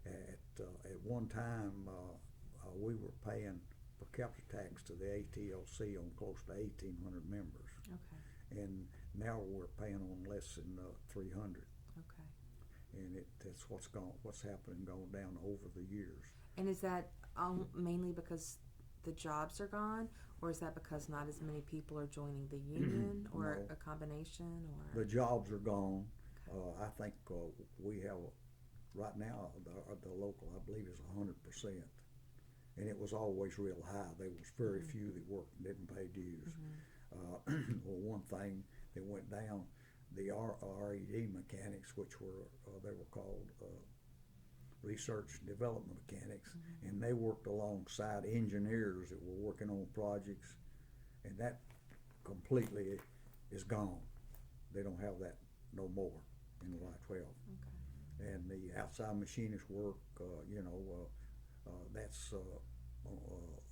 At one time, we were paying per capita tax to the ATLC on close to 1,800 members. Okay. And now we're paying on less than 300. Okay. And that's what's happened and gone down over the years. And is that mainly because the jobs are gone, or is that because not as many people are joining the union, or No. a combination? Or The jobs are gone. Okay. I think we have right now the local, I believe, is 100%, and it was always real high. There was very few that worked and didn't pay dues. Well, one thing that went down, the RED mechanics, which were they were called research and development mechanics, and they worked alongside engineers that were working on projects, and that completely is gone. They don't have that no more in the Y-12. Okay. And the outside machinist work, that's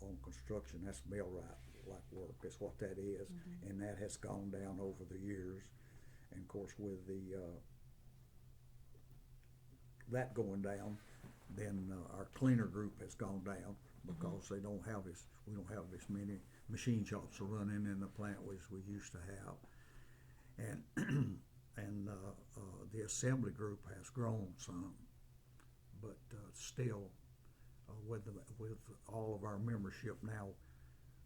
on construction, that's millwright-like work, that's what that is, and that has gone down over the years. And of course, with that going down, then our cleaner group has gone down because we don't have as many machine shops running in the plant as we used to have, and the assembly group has grown some, but still with all of our membership now,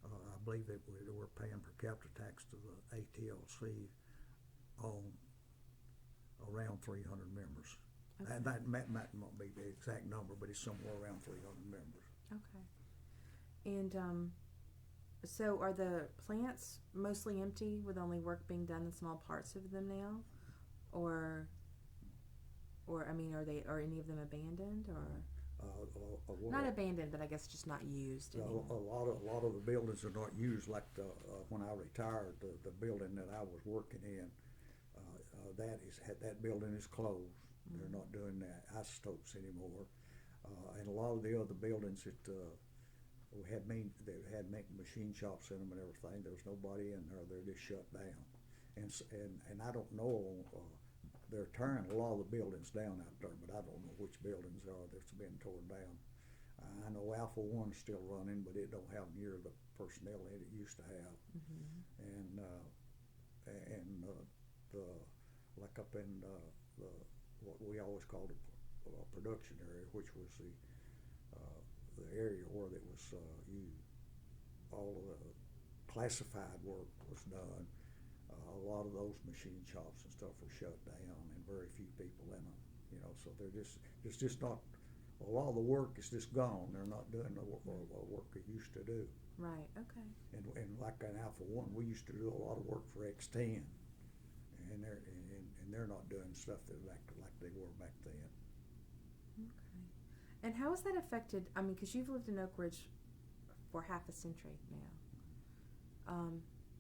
I believe that we're paying per capita tax to the ATLC on around 300 members. Okay. And that might not be the exact number, but it's somewhere around 300 members. Okay. And So are the plants mostly empty with only work being done in small parts of them now? Or I mean, are any of them abandoned or not abandoned, but I guess just not used anymore? A lot of the buildings are not used. Like when I retired, the building that I was working in, that building is closed. Mm-hmm. They're not doing that isotopes anymore, and a lot of the other buildings that had machine shops in them and everything. There was nobody in there. They're just shut down, and I don't know. They're tearing a lot of the buildings down out there, but I don't know which buildings are that's been torn down. I know Alpha One's still running, but it don't have near the personnel that it used to have. Mm-hmm. And the like up in the what we always called a production area, which was the area where it was all of the classified work was done. A lot of those machine shops and stuff were shut down, and very few people in them. So there's just not a lot of the work is just gone. They're not doing the work they used to do. Right. Okay. And like in Alpha One, we used to do a lot of work for X10, and they're not doing stuff like they were back then. Okay. And how has that affected? I mean, because you've lived in Oakridge for half a century now.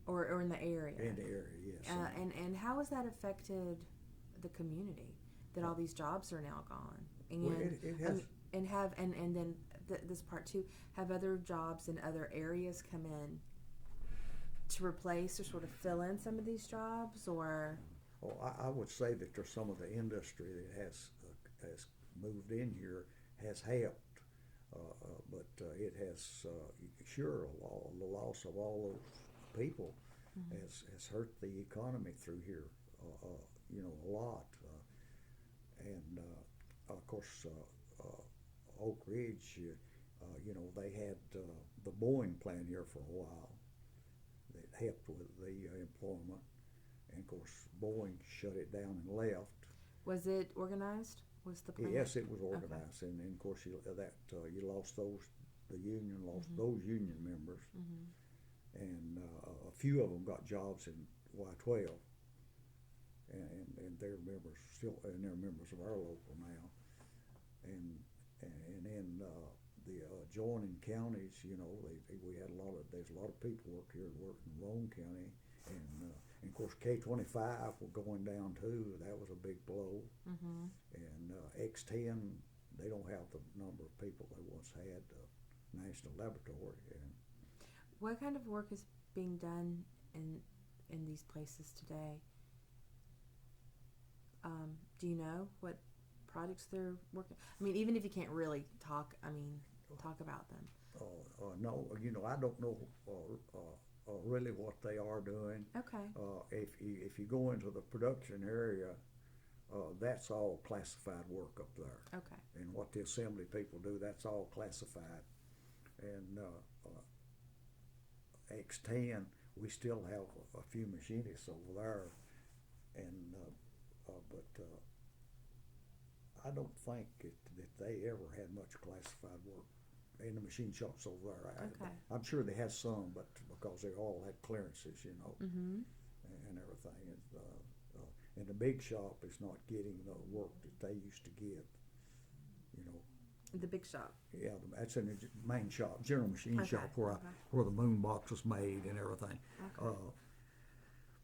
Or in the area. In the area, yes. And how has that affected the community that all these jobs are now gone? And well, it has. And then this part too, have other jobs in other areas come in to replace or sort of fill in some of these jobs, or? Well, I would say that there's some of the industry that has moved in here has helped, but it has sure the loss of all those people mm-hmm. has hurt the economy through here, a lot. And of course, Oakridge, they had the Boeing plant here for a while that helped with the employment. And of course, Boeing shut it down and left. Was it organized? Was the plant? Yes, it was organized, okay. And of course, you lost those. The union lost mm-hmm. those union members. Mm-hmm. And a few of them got jobs in Y12, and they're members still, and they're members of our local now. And in the adjoining counties, we had there's a lot of people work here in Roane County, and of course K25 were going down too. That was a big blow. Mm-hmm. And X10, they don't have the number of people they once had. National Laboratory. And what kind of work is being done in these places today? Do you know what projects they're working? I mean, even if you can't really talk about them. No, I don't know really what they are doing. Okay. If you go into the production area, that's all classified work up there. Okay. And what the assembly people do, that's all classified. And X10, we still have a few machinists over there, and but I don't think that they ever had much classified work in the machine shops over there. Okay. I'm sure they had some, but because they all had clearances, mm-hmm. and everything. And the big shop is not getting the work that they used to get, The big shop. Yeah, that's in the main shop, general machine okay. shop, where the moon box was made and everything. Okay.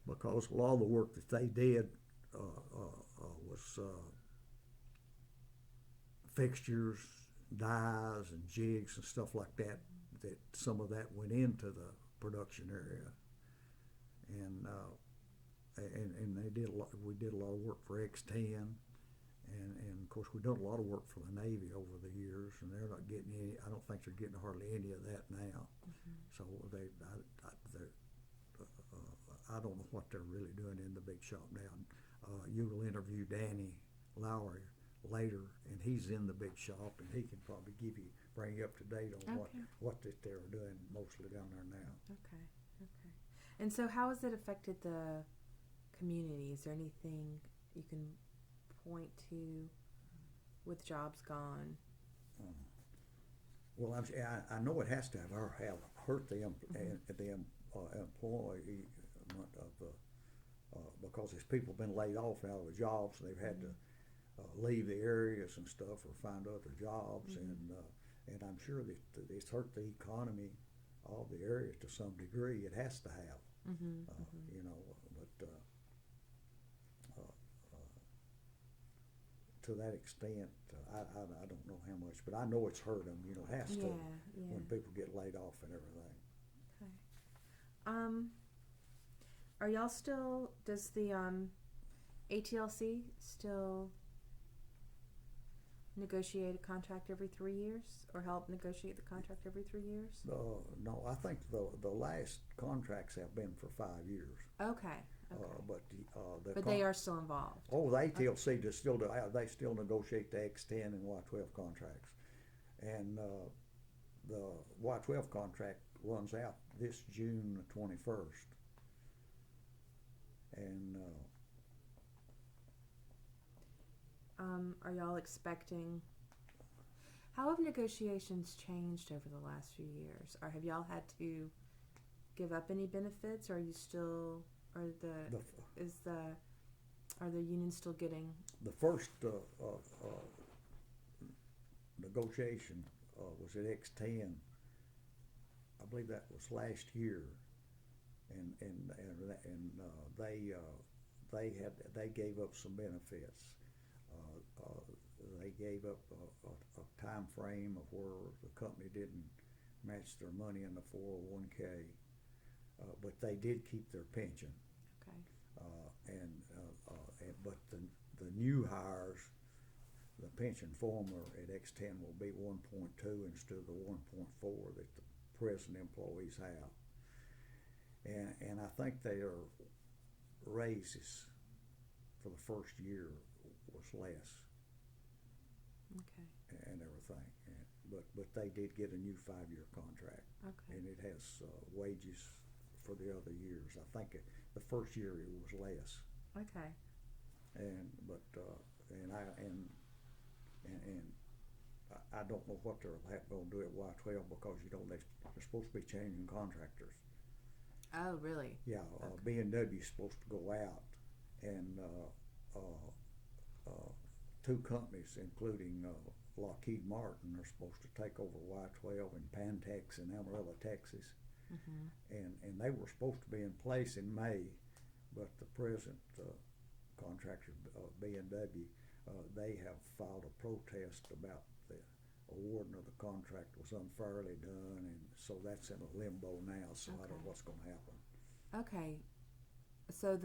Because a lot of the work that they did was fixtures, dies, and jigs and stuff like that. That some of that went into the production area, and they did a lot. We did a lot of work for X10. And of course, we've done a lot of work for the Navy over the years, and they're not getting any. I don't think they're getting hardly any of that now. Mm-hmm. So I don't know what they're really doing in the big shop now. You will interview Danny Lowry later, and he's in the big shop, and he can probably bring you up to date on what that they're doing mostly down there now. Okay. And so, how has it affected the community? Is there anything you can point to with jobs gone? Well, I know it has to have hurt the employee of the because there's people been laid off out of the jobs, and they've had to leave the areas and stuff or find other jobs, and I'm sure that it's hurt the economy of the area to some degree. It has to have, you know, but to that extent, I don't know how much, but I know it's hurt them. You know, it has to when people get laid off and everything. Okay. Are y'all still? Does the ATLC still negotiate a contract every 3 years, or help negotiate the contract every 3 years? No, I think the last contracts have been for 5 years. Okay. But they are still involved. Oh, the ATLC they still negotiate the X10 and Y12 contracts, and the Y12 contract runs out this June 21st, and are y'all expecting? How have negotiations changed over the last few years? Or have y'all had to give up any benefits? Or are you still? Are the unions still getting? The first negotiation was at X10. I believe that was last year, and they gave up some benefits. They gave up a time frame of where the company didn't match their money in the 401k, but they did keep their pension. Okay. But the new hires, the pension formula at X10 will be 1.2 instead of the 1.4 that the present employees have. And I think their raises for the first year was less. Okay. And everything. But they did get a new 5-year contract. Okay. And it has wages for the other years. I think the first year it was less. Okay. I don't know what they're going to do at Y12 because they're supposed to be changing contractors. Oh, really? Yeah. Okay. B&W is supposed to go out, and two companies, including Lockheed Martin, are supposed to take over Y12 in Pantex in Amarillo, Texas. And they were supposed to be in place in May, but the present contractor, B&W, they have filed a protest about the awarding of the contract was unfairly done, and so that's in a limbo now, so I don't know what's going to happen. Okay. So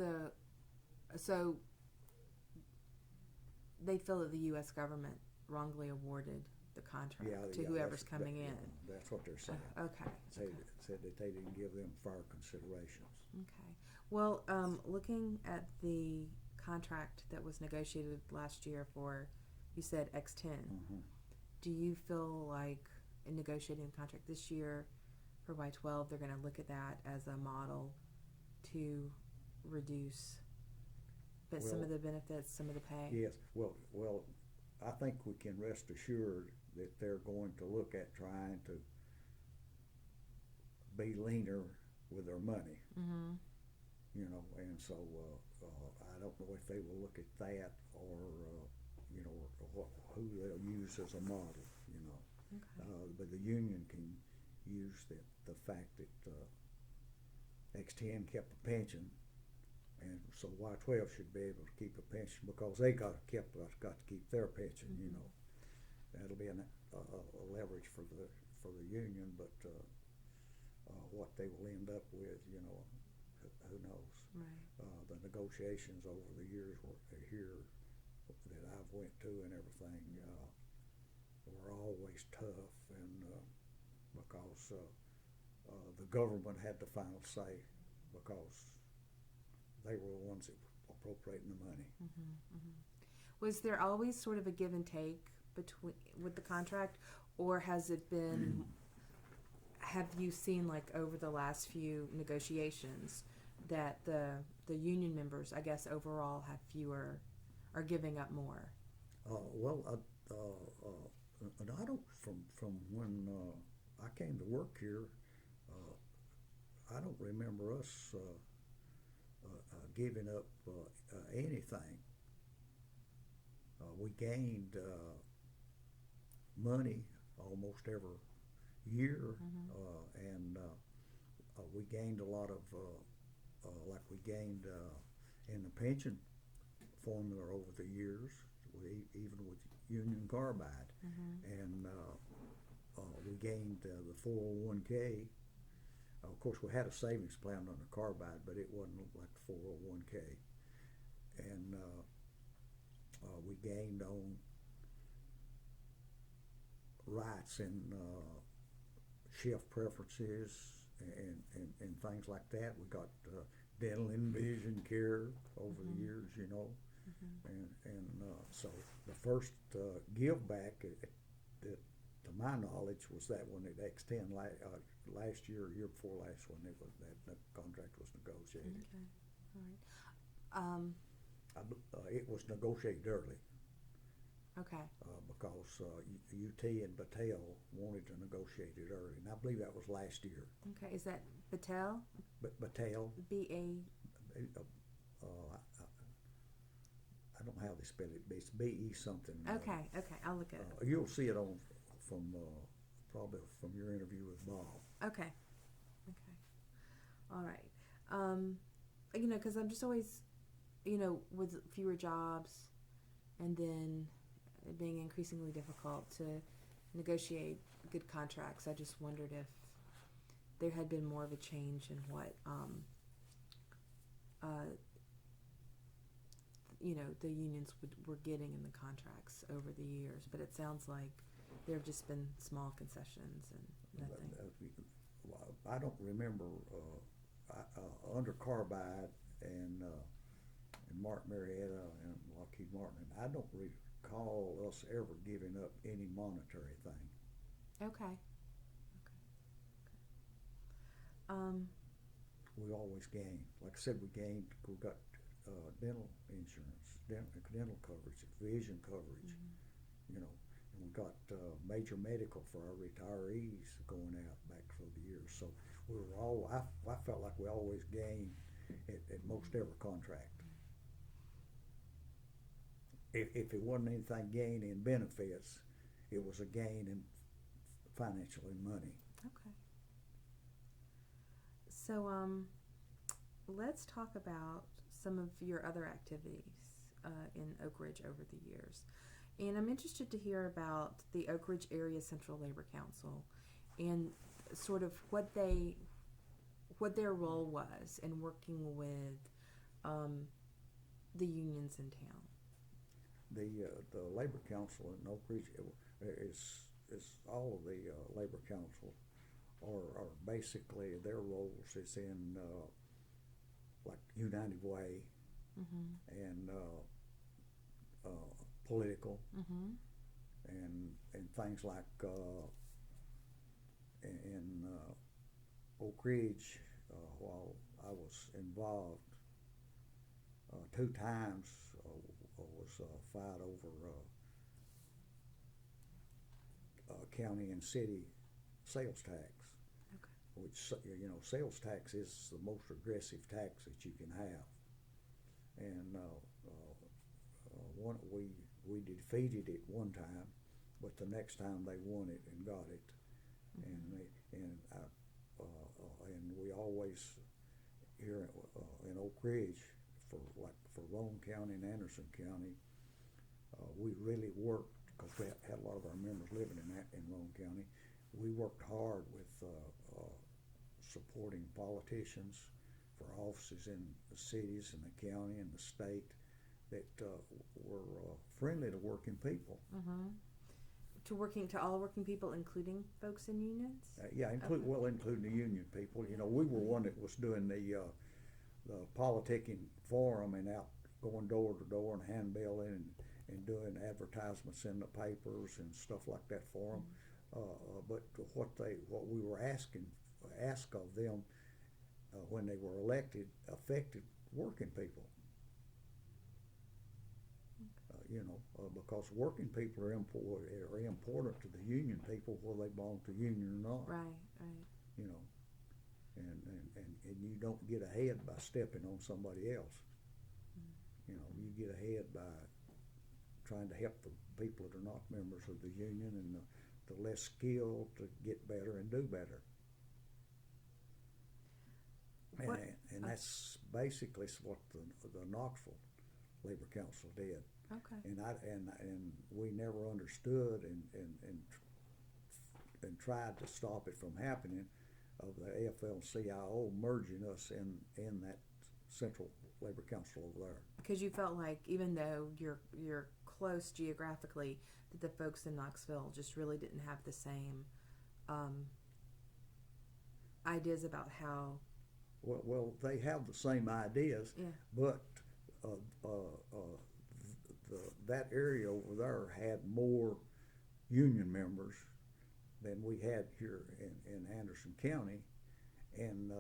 they feel that the U.S. government wrongly awarded the contract to whoever's coming in. That's what they're saying. Okay. Said that they didn't give them fair considerations. Okay. Well, looking at the contract that was negotiated last year for, you said X10, do you feel like in negotiating the contract this year for Y12, they're going to look at that as a model to reduce some of the benefits, some of the pay? Yes. Well, I think we can rest assured that they're going to look at trying to be leaner with their money. You know, and so I don't know if they will look at that or who they'll use as a model. You know, but the union can use the fact that X10 kept a pension, and so Y12 should be able to keep a pension because they got to keep their pension. You know, that'll be a leverage for the union, but what they will end up with, you know, who knows? Right. The negotiations over the years here that I've went to and everything were always tough, and because the government had the final say because they were the ones that were appropriating the money. Was there always sort of a give and take with the contract, or has it been? Have you seen, like, over the last few negotiations that the union members, I guess, overall are giving up more? and I don't from when I came to work here. I don't remember us giving up anything. We gained money almost every year, and we gained a lot of, like we gained in the pension formula over the years, even with Union Carbide, and we gained the 401k. Of course, we had a savings plan on the Carbide, but it wasn't like the 401k, and we gained on rights in shift preferences and things like that. We got dental and vision care over the years, you know, and so the first give back, that, to my knowledge, was that when it X10 last year, or year before last, when that contract was negotiated. Okay, all right. It was negotiated early. Okay. Because UT and Battelle wanted to negotiate it early, and I believe that was last year. Okay, is that Battelle? Battelle. B-A. I don't know how they spell it, but it's B-E something. Okay, I'll look at it. You'll see it on probably from your interview with Bob. Okay. All right. You know, because I'm just always, you know, with fewer jobs, and then it being increasingly difficult to negotiate good contracts, I just wondered if there had been more of a change in what, you know, the unions were getting in the contracts over the years. But it sounds like there have just been small concessions and nothing. I don't remember under Carbide and Martin Marietta and Lockheed Martin. I don't recall us ever giving up any monetary thing. Okay. We always gained. Like I said, we got dental insurance, dental coverage, vision coverage, you know, and we got major medical for our retirees going out back through the years. So we were I felt like we always gained at most every contract. If it wasn't anything gained in benefits, it was a gain in financially money. Okay. So let's talk about some of your other activities in Oakridge over the years. And I'm interested to hear about the Oakridge Area Central Labor Council and sort of what their role was in working with the unions in town. The Labor Council in Oakridge is all of the Labor Council are basically, their roles is in like United Way and political and things like in Oakridge, while I was involved 2 times, was a fight over county and city sales tax. Okay. Which, you know, sales tax is the most aggressive tax that you can have, and we defeated it one time, but the next time they won it and got it, and we always here in Oakridge for Roane County and Anderson County, we really worked, because we had a lot of our members living in Roane County. We worked hard with supporting politicians for offices in the cities and the county and the state that were friendly to working people. To all working people, including folks in unions? Including the union people. You know, we were one that was doing the politicking forum and out going door to door and handbilling and doing advertisements in the papers and stuff like that for them. But what we were asked of them when they were elected affected working people. because working people are important to the union people, whether they belong to union or not. Right. You know, and you don't get ahead by stepping on somebody else. You know, you get ahead by trying to help the people that are not members of the union and the less skilled to get better and do better. And that's basically what the Knoxville Labor Council did. Okay. And we never understood and tried to stop it from happening, of the AFL-CIO merging us in that Central Labor Council over there. Because you felt like, even though you're close geographically, that the folks in Knoxville just really didn't have the same ideas about how. Well, they have the same ideas, yeah. But that area over there had more union members than we had here in Anderson County, and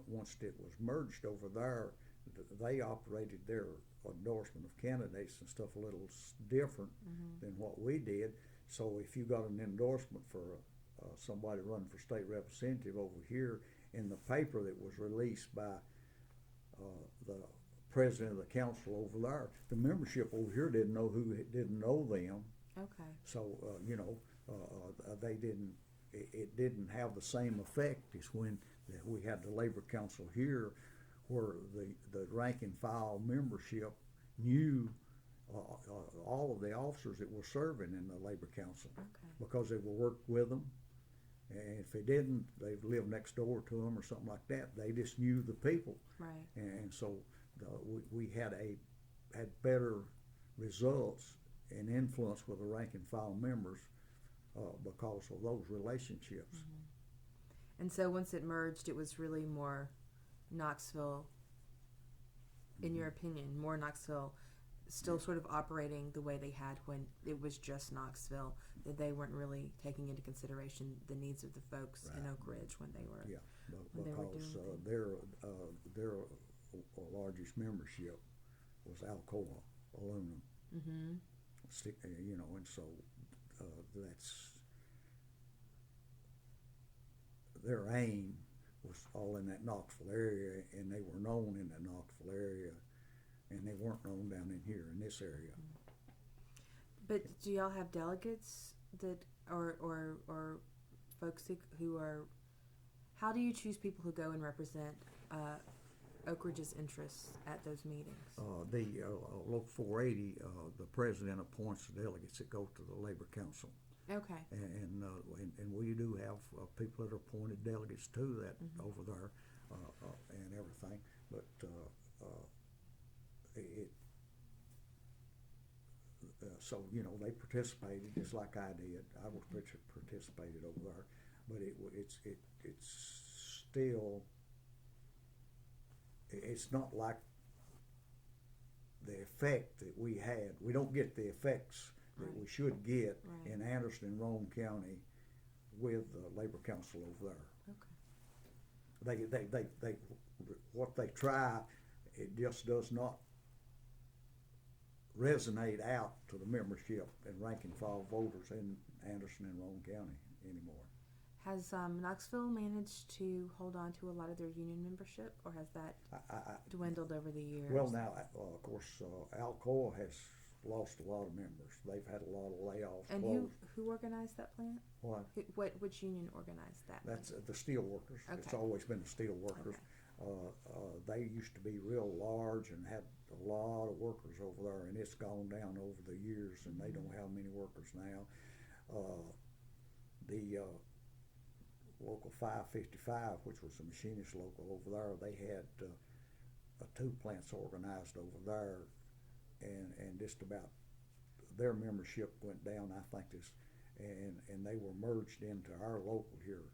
once it was merged over there, they operated their endorsement of candidates and stuff a little different than what we did. So if you got an endorsement for somebody running for state representative over here, in the paper that was released by the president of the council over there, the membership over here didn't know them. Okay. So they didn't. It didn't have the same effect as when we had the labor council here, where the rank and file membership knew all of the officers that were serving in the labor council, because they were worked with them. And if they didn't, they lived next door to them or something like that. They just knew the people, right? And so we had better results and influence with the rank and file members because of those relationships. And so once it merged, it was really more Knoxville, in your opinion, more Knoxville, still sort of operating the way they had when it was just Knoxville, that they weren't really taking into consideration the needs of the folks in Oakridge when they were because their largest membership was Alcoa aluminum. And so that's their aim was all in that Knoxville area, and they were known in the Knoxville area, and they weren't known down in here in this area. But do y'all have delegates that or folks who are? How do you choose people who go and represent Oakridge's interests at those meetings? The Local 480, the president appoints the delegates that go to the Labor Council. Okay. And we do have people that are appointed delegates to that over there and everything. But so they participated just like I did. I was participated over there, but it's still. It's not like the effect that we had. We don't get the effects that we should get in Anderson and Roane County with the Labor Council over there. Okay. They what they try, it just does not resonate out to the membership and rank and file voters in Anderson and Roane County anymore. Has Knoxville managed to hold on to a lot of their union membership, or has that dwindled over the years? Well, now, of course, Alcoa has lost a lot of members. They've had a lot of layoffs. And who organized that plant? Which union organized that? That's the steel workers. Okay. It's always been the steel workers. Okay. They used to be real large and had a lot of workers over there, and it's gone down over the years, and they don't have many workers now. The Local 555, which was the machinist local over there, they had 2 plants organized over there, and just about their membership went down, I think, and they were merged into our local here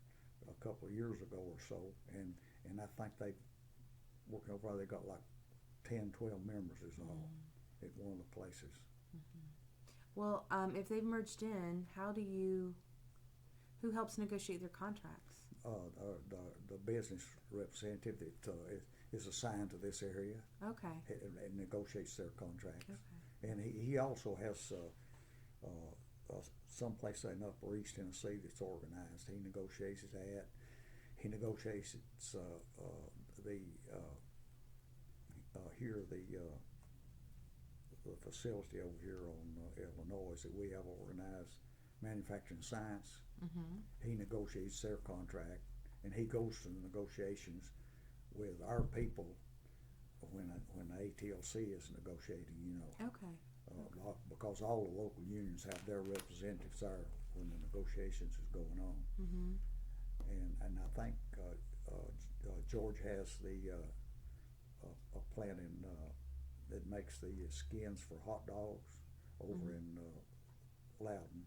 a couple of years ago or so, and I think they working over there, they got like 10, 12 members is all at one of the places. Well, if they've merged in, who helps negotiate their contracts? The business representative that is assigned to this area. Okay. And negotiates their contracts. Okay. And he also has someplace in Upper East Tennessee that's organized. He negotiates that. He negotiates the facility over here on Illinois that we have organized, Manufacturing Science. Mm-hmm. He negotiates their contract, and he goes to the negotiations with our people when the ATLC is negotiating. Okay. Because all the local unions have their representatives there when the negotiations is going on. Mm-hmm. And I think George has a plant in that makes the skins for hot dogs over in Loudon.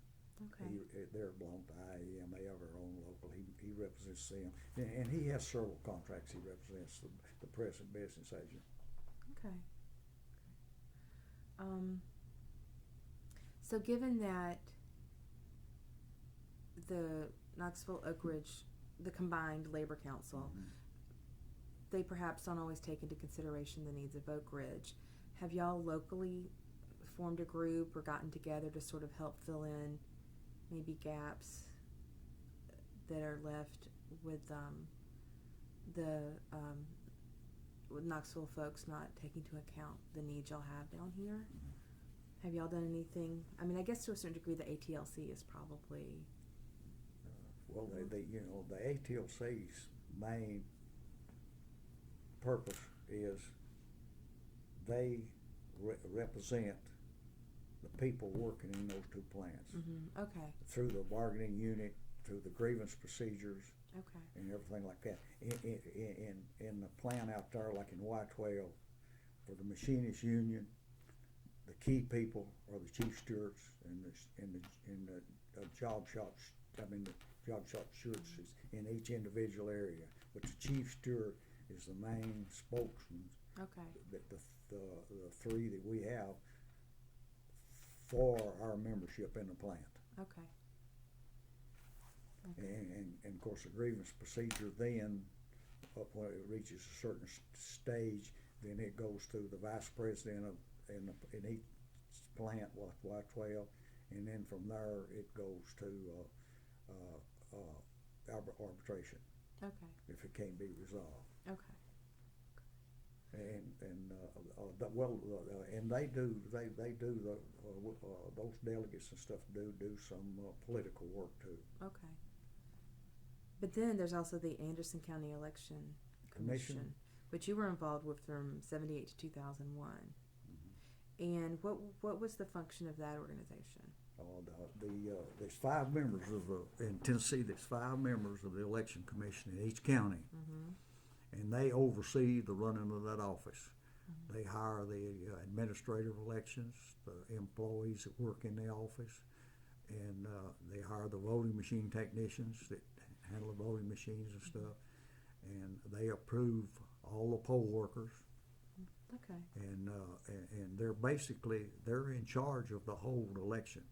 Okay. They're belong to IAM. They have their own local. He represents them, and he has several contracts. He represents the present business agent. Okay. So given that the Knoxville Oakridge, the combined labor council, they perhaps don't always take into consideration the needs of Oakridge. Have y'all locally formed a group or gotten together to sort of help fill in maybe gaps that are left with with Knoxville folks not taking into account the needs y'all have down here? Have y'all done anything? I mean, I guess to a certain degree the ATLC is probably... Well, the ATLC's main purpose is they represent the people working in those two plants. Mm-hmm. Okay. Through the bargaining unit, through the grievance procedures, okay, and everything like that. In the plant out there, like in Y12, for the machinist union, the key people are the chief stewards and the job shops. The job shop stewards is in each individual area, but the chief steward is the main spokesman. Okay. The three that we have for our membership in the plant. Okay. And of course the grievance procedure then, up when it reaches a certain stage, then it goes to the vice president in each plant, like Y12, and then from there it goes to arbitration. Okay. If it can't be resolved. Okay. And they do those delegates and stuff do some political work too. Okay. But then there's also the Anderson County Election Commission, which you were involved with from 1978 to 2001. Mm-hmm. And what was the function of that organization? There's 5 members in Tennessee. There's 5 members of the Election Commission in each county. Mm-hmm. And they oversee the running of that office. Mm-hmm. They hire the administrative elections, the employees that work in the office, and they hire the voting machine technicians that handle the voting machines and stuff, and they approve all the poll workers. Okay. And they're in charge of the whole election.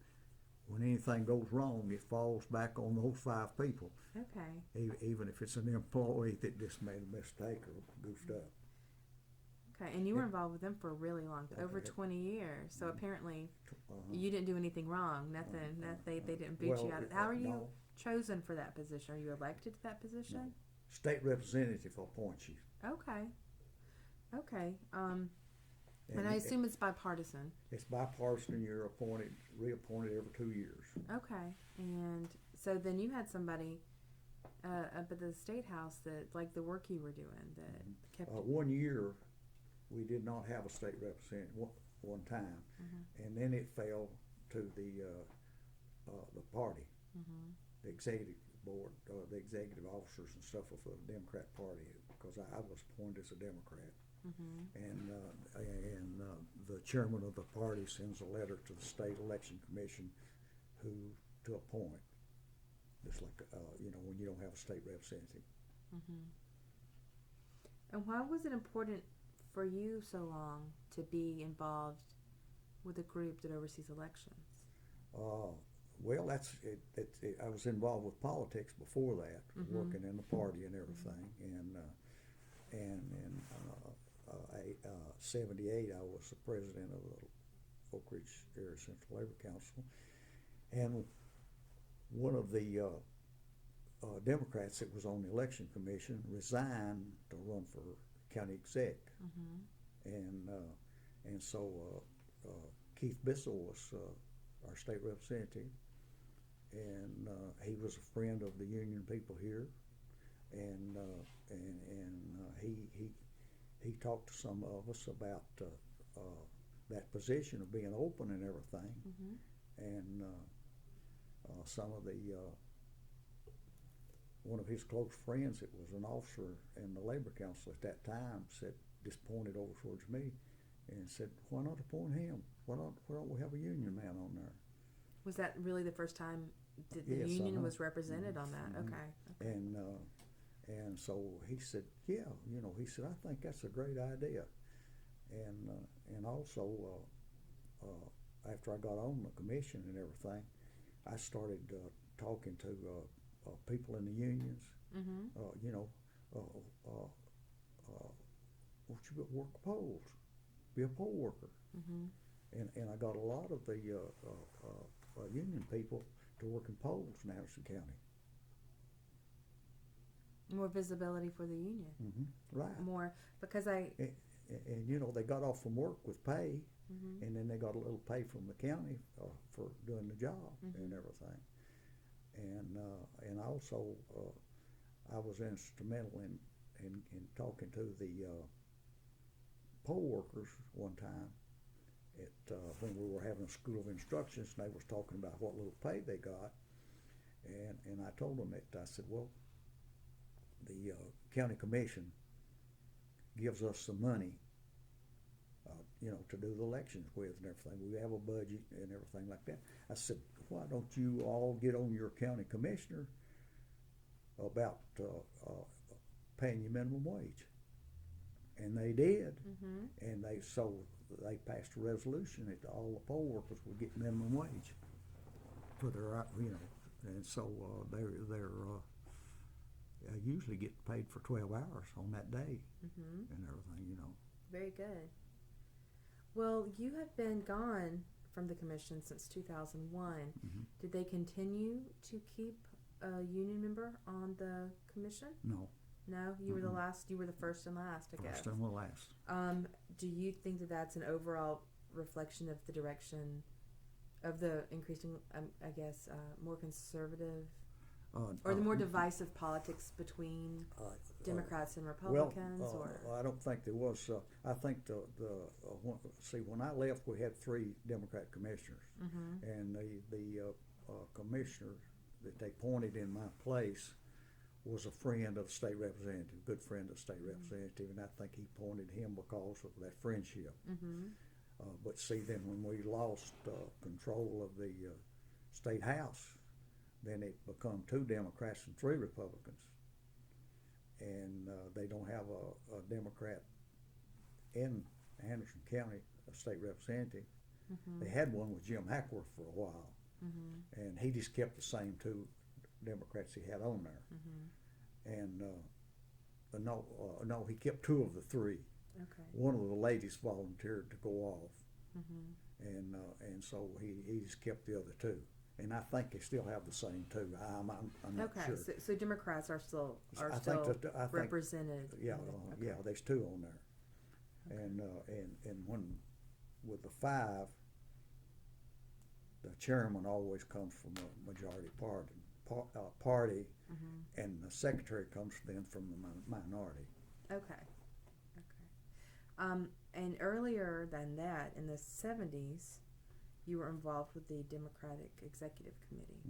When anything goes wrong, it falls back on those 5 people. Okay. Even if it's an employee that just made a mistake or goofed up. Okay, and you were involved with them for a really long time, over 20 years. So apparently, you didn't do anything wrong. Nothing. They didn't boot you out. How are you chosen for that position? Are you elected to that position? No. State representative appoints you. Okay. Okay. And I assume it's bipartisan. It's bipartisan. You're reappointed every 2 years. Okay. And so then you had somebody up at the State House that, like the work you were doing, that kept... 1 year, we did not have a state representative one time. Mm-hmm. And then it fell to the party, the executive board, the executive officers and stuff of the Democrat Party, because I was appointed as a Democrat. Mm-hmm. And the chairman of the party sends a letter to the State Election Commission to appoint, just like when you don't have a state representative. Mm-hmm. And why was it important for you so long to be involved with a group that oversees elections? Well, that's it. I was involved with politics before that, working in the party and everything, and in 1978 I was the president of Oakridge Area Central Labor Council, and one of the Democrats that was on the election commission resigned to run for county exec, and so Keith Bissell was our state representative, and he was a friend of the union people here, and he talked to some of us about that position of being open and everything, and some of the one of his close friends that was an officer in the labor council at that time just pointed over towards me and said, "Why not appoint him? Why don't we have a union man on there?" Was that really the first time that the Yes, union was represented on that? Okay. And so he said, "Yeah, he said, I think that's a great idea." And also after I got on the commission and everything, I started talking to people in the unions. Won't you work polls? Be a poll worker. And I got a lot of the union people to work in polls in Anderson County. More visibility for the union. Right. More, because I... And they got off from work with pay, and then they got a little pay from the county for doing the job and everything. And also, I was instrumental in talking to the poll workers one time when we were having a school of instructions, and they was talking about what little pay they got, and I told them that I said, well, the county commission gives us some money, to do the elections with and everything. We have a budget and everything like that. I said, why don't you all get on your county commissioner about paying you minimum wage? And they did, and they passed a resolution that all the poll workers would get minimum wage for their, and so they're usually get paid for 12 hours on that day and everything, Very good. Well, you have been gone from the commission since 2001. Did they continue to keep a union member on the commission? No. No? You were the last, you were the first and last, I guess. First and the last. Do you think that that's an overall reflection of the direction of the increasing, more conservative, or the more divisive politics between Democrats and Republicans? I don't think there was. I think when I left, we had 3 Democrat commissioners, and the commissioner that they appointed in my place was a friend of the state representative, good friend of the state representative, and I think he appointed him because of that friendship. But see, then when we lost control of the state house, then it become 2 Democrats and 3 Republicans, and they don't have a Democrat in Anderson County, a state representative. They had one with Jim Hackworth for a while, and he just kept the same 2 Democrats he had on there. And no, he kept 2 of the 3. Okay. One of the ladies volunteered to go off, and so he just kept the other 2. And I think they still have the same 2. I'm not sure. Okay, so Democrats are still I think represented. Yeah, yeah. There's 2 on there, and when with the 5, the chairman always comes from a majority party, and the secretary comes then from the minority. Okay. And earlier than that, in the 70s, you were involved with the Democratic Executive Committee.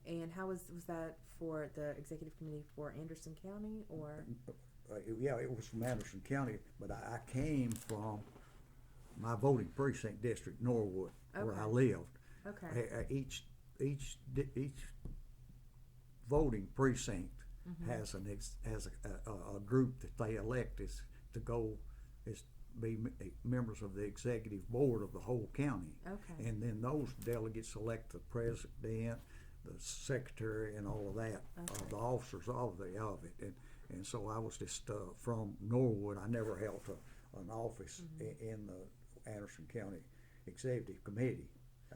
And how was that for the Executive Committee for Anderson County, or? Yeah, it was from Anderson County, but I came from my voting precinct district, Norwood, where I lived. Okay. Each voting precinct has a group that they elect is be members of the executive board of the whole county. Okay. And then those delegates elect the president, the secretary, and all of that, the officers of it. And so I was just from Norwood. I never held an office in the Anderson County executive committee.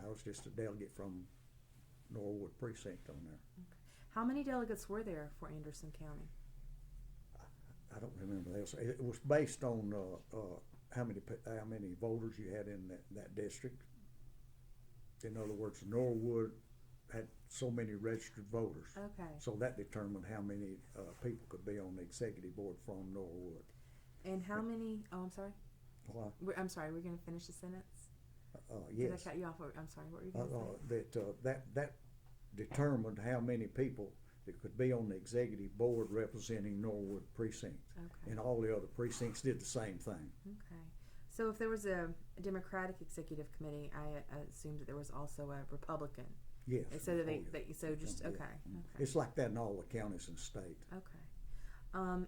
I was just a delegate from Norwood Precinct on there. Okay. How many delegates were there for Anderson County? I don't remember. It was based on how many voters you had in that district. In other words, Norwood had so many registered voters. Okay. So that determined how many people could be on the executive board from Norwood. And how many? Oh, I'm sorry. What? I'm sorry. We're going to finish the sentence. Yes. Did I cut you off? I'm sorry. What were you going to say? That determined how many people that could be on the executive board representing Norwood Precinct. Okay. And all the other precincts did the same thing. Okay. So if there was a Democratic executive committee, I assumed that there was also a Republican. Yes. So that okay. It's like that in all the counties and state. Okay.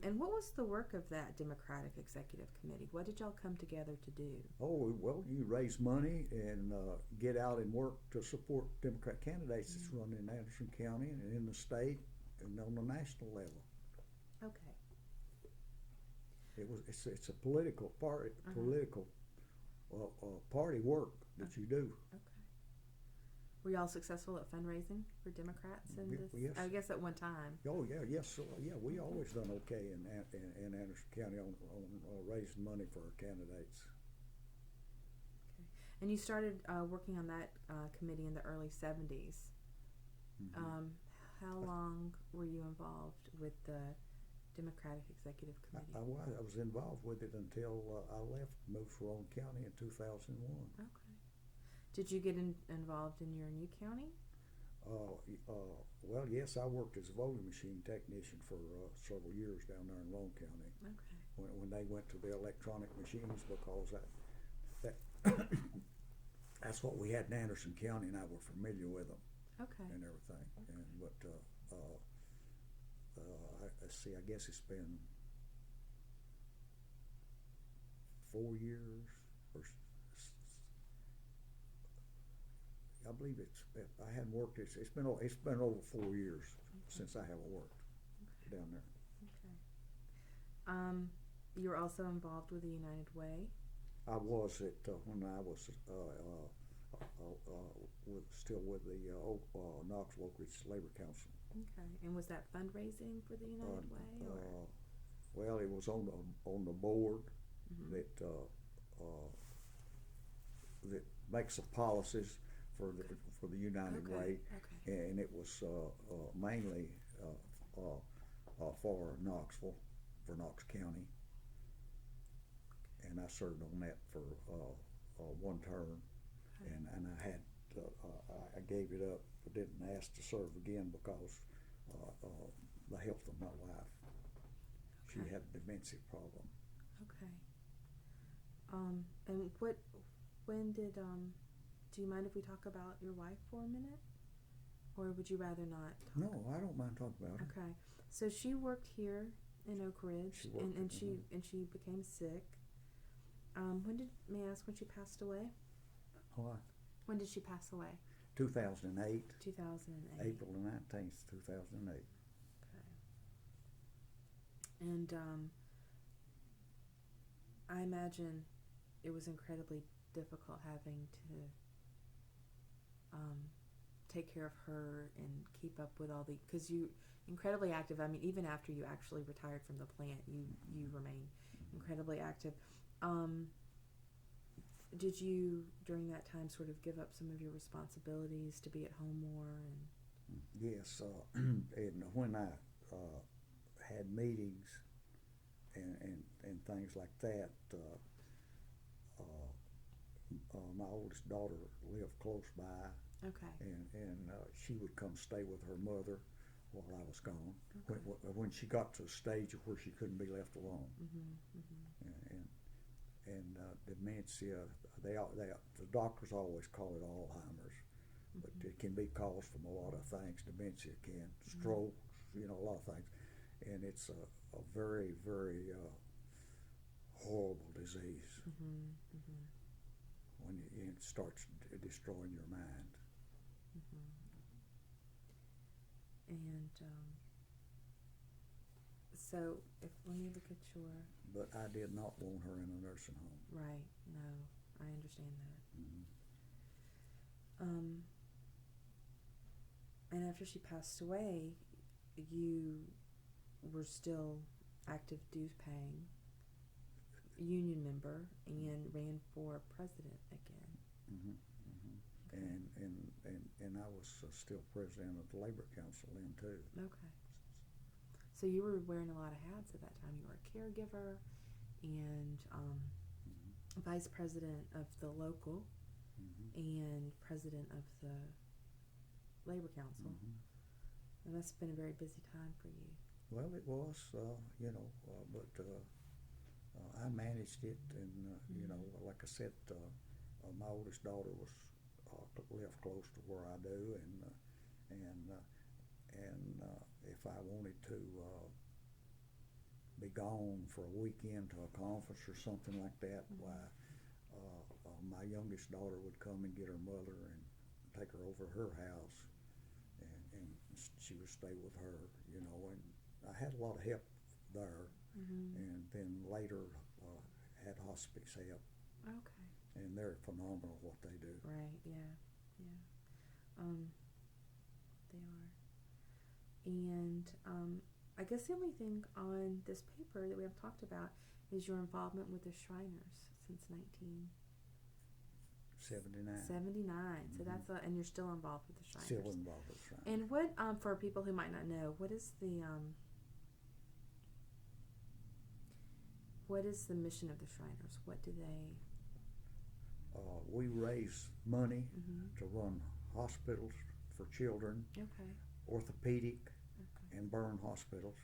And what was the work of that Democratic executive committee? What did y'all come together to do? Oh, well, you raise money and get out and work to support Democrat candidates that's running in Anderson County and in the state and on the national level. Okay. It's a political party, party work that you do. Okay. Were y'all successful at fundraising for Democrats in this? Yes. I guess at one time. Oh yeah, yes, we always done okay in Anderson County on raising money for our candidates. Okay. And you started working on that committee in the early 70s. Mm-hmm. How long were you involved with the Democratic Executive Committee? I was involved with it until I left, moved to Roane County in 2001. Okay. Did you get involved in your new county? Well, yes, I worked as a voting machine technician for several years down there in Roane County. Okay. When they went to the electronic machines, because that's what we had in Anderson County, and I were familiar with them. Okay. And everything. Okay. Let's see, I guess it's been 4 years or I believe I hadn't worked. It's been over 4 years since I haven't worked down there. Okay. You were also involved with the United Way. I was when I was still with the Knoxville Oakridge Labor Council. Okay. And was that fundraising for the United Way? Or? Well, it was on the board that makes the policies for the United Way, and it was mainly for Knoxville, for Knox County, and I served on that for one term, and I had I gave it up. I didn't ask to serve again because the health of my wife. She had a dementia problem. Okay. And when did do you mind if we talk about your wife for a minute? Or would you rather not talk? No, I don't mind talking about her. Okay. So she worked here in Oakridge and she became sick. May I ask when she passed away? What? When did she pass away? 2008. 2008. April the 19th, 2008. Okay. And I imagine it was incredibly difficult having to take care of her and keep up with all the, because you incredibly active. I mean, even after you actually retired from the plant, you remain incredibly active. Did you during that time sort of give up some of your responsibilities to be at home more? And yes, and when I had meetings and things like that, my oldest daughter lived close by. Okay. And she would come stay with her mother while I was gone. Okay. When she got to a stage where she couldn't be left alone, and dementia, the doctors always call it Alzheimer's, but it can be caused from a lot of things. Dementia can, strokes, a lot of things, and it's a very, very horrible disease. When it starts destroying your mind. And so, let me look at your. But I did not want her in a nursing home. Right. No, I understand that. And after she passed away, you were still active dues paying union member and ran for president again. Okay. And I was still president of the Labor Council then too. Okay. So you were wearing a lot of hats at that time. You were a caregiver and vice president of the local and president of the Labor Council. And that's been a very busy time for you. Well, it was, but I managed it, and like I said, my oldest daughter was lived close to where I do, and if I wanted to be gone for a weekend to a conference or something like that, why my youngest daughter would come and get her mother and take her over to her house, and she would stay with her, and I had a lot of help there, and then later had hospice help. Okay. And they're phenomenal what they do. Right, yeah. They are. And I guess the only thing on this paper that we haven't talked about is your involvement with the Shriners since 1979. So that's and you're still involved with the Shriners. Still involved with the Shriners. And what, for people who might not know, what is the mission of the Shriners? What do they? We raise money to run hospitals for children, orthopedic, and burn hospitals,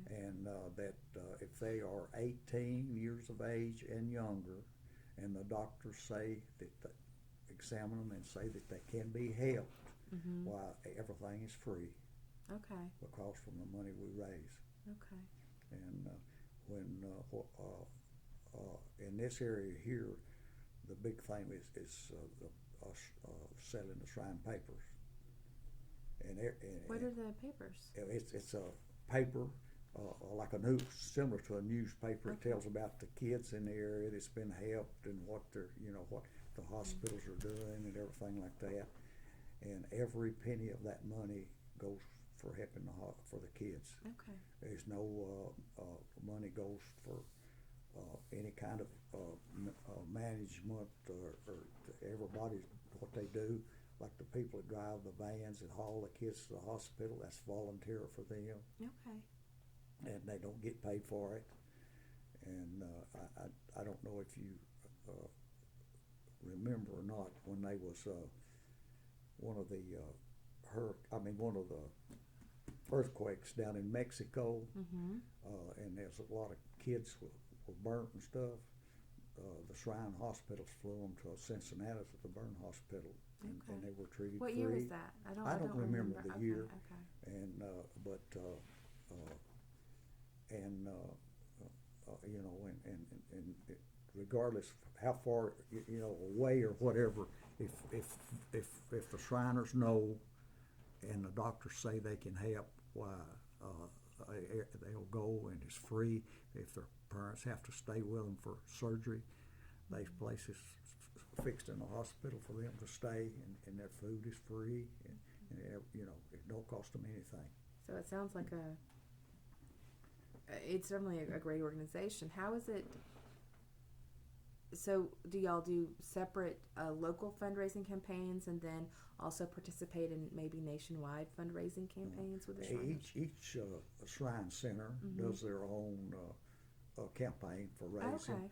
and that if they are 18 years of age and younger, and the doctors say that examine them and say that they can be helped, why everything is free. Because from the money we raise. And when in this area here, the big thing is selling the Shrine papers. And what are the papers? It's a paper like a news, similar to a newspaper. It tells about the kids in the area that's been helped and what they're, what the hospitals are doing and everything like that. And every penny of that money goes for helping for the kids. There's no money goes for any kind of management or everybody what they do, like the people that drive the vans that haul the kids to the hospital. That's volunteer for them. And they don't get paid for it. And I don't know if you remember or not when they was one of the earthquakes down in Mexico, and there's a lot of kids were burnt and stuff. The Shrine hospitals flew them to Cincinnati to the burn hospital, and they were treated What free. year was that? I don't remember the year. And regardless how far away or whatever, if the Shriners know and the doctors say they can help, why they'll go, and it's free. If their parents have to stay with them for surgery, there's places fixed in the hospital for them to stay, and their food is free, and it don't cost them anything. So it sounds like it's certainly a great organization. How is it? So do y'all do separate local fundraising campaigns and then also participate in maybe nationwide fundraising campaigns with the Shriners? Each Shrine Center does their own campaign for raising.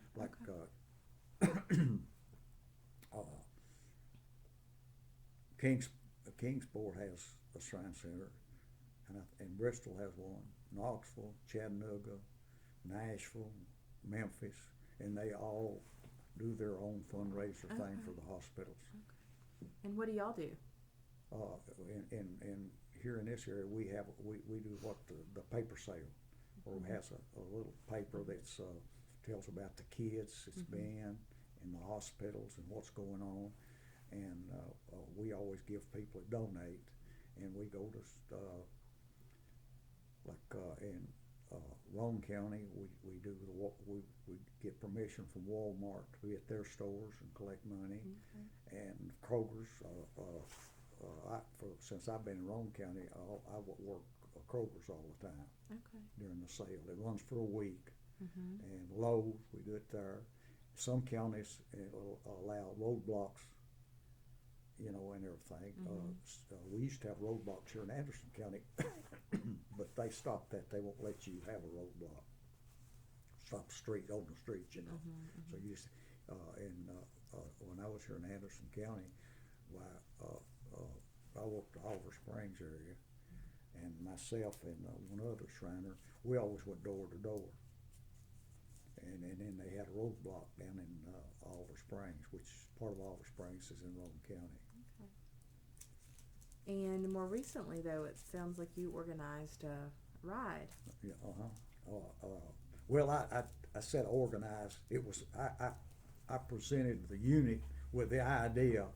Kingsport has a Shrine Center, and Bristol has one. Knoxville, Chattanooga, Nashville, Memphis, and they all do their own fundraiser thing for the hospitals. And what do y'all do? In here in this area, we do what the paper sale, where we has a little paper that's tells about the kids it's been in the hospitals and what's going on, and we always give people that donate, and we go to in Roane County, we do we get permission from Walmart to be at their stores and collect money, and Kroger's. Since I've been in Roane County, I work Kroger's all the time during the sale. It runs for a week, and Lowe's, we do it there. Some counties will allow roadblocks, and everything. We used to have roadblocks here in Anderson County, but they stopped that. They won't let you have a roadblock. Stop on the street, So you just, when I was here in Anderson County, I worked the Oliver Springs area, and myself and one other Shriner, we always went door to door. And then they had a roadblock down in Oliver Springs, which part of Oliver Springs is in Roane County. And more recently, though, it sounds like you organized a ride. Yeah, well, I said organized. It was I presented the unit with the idea,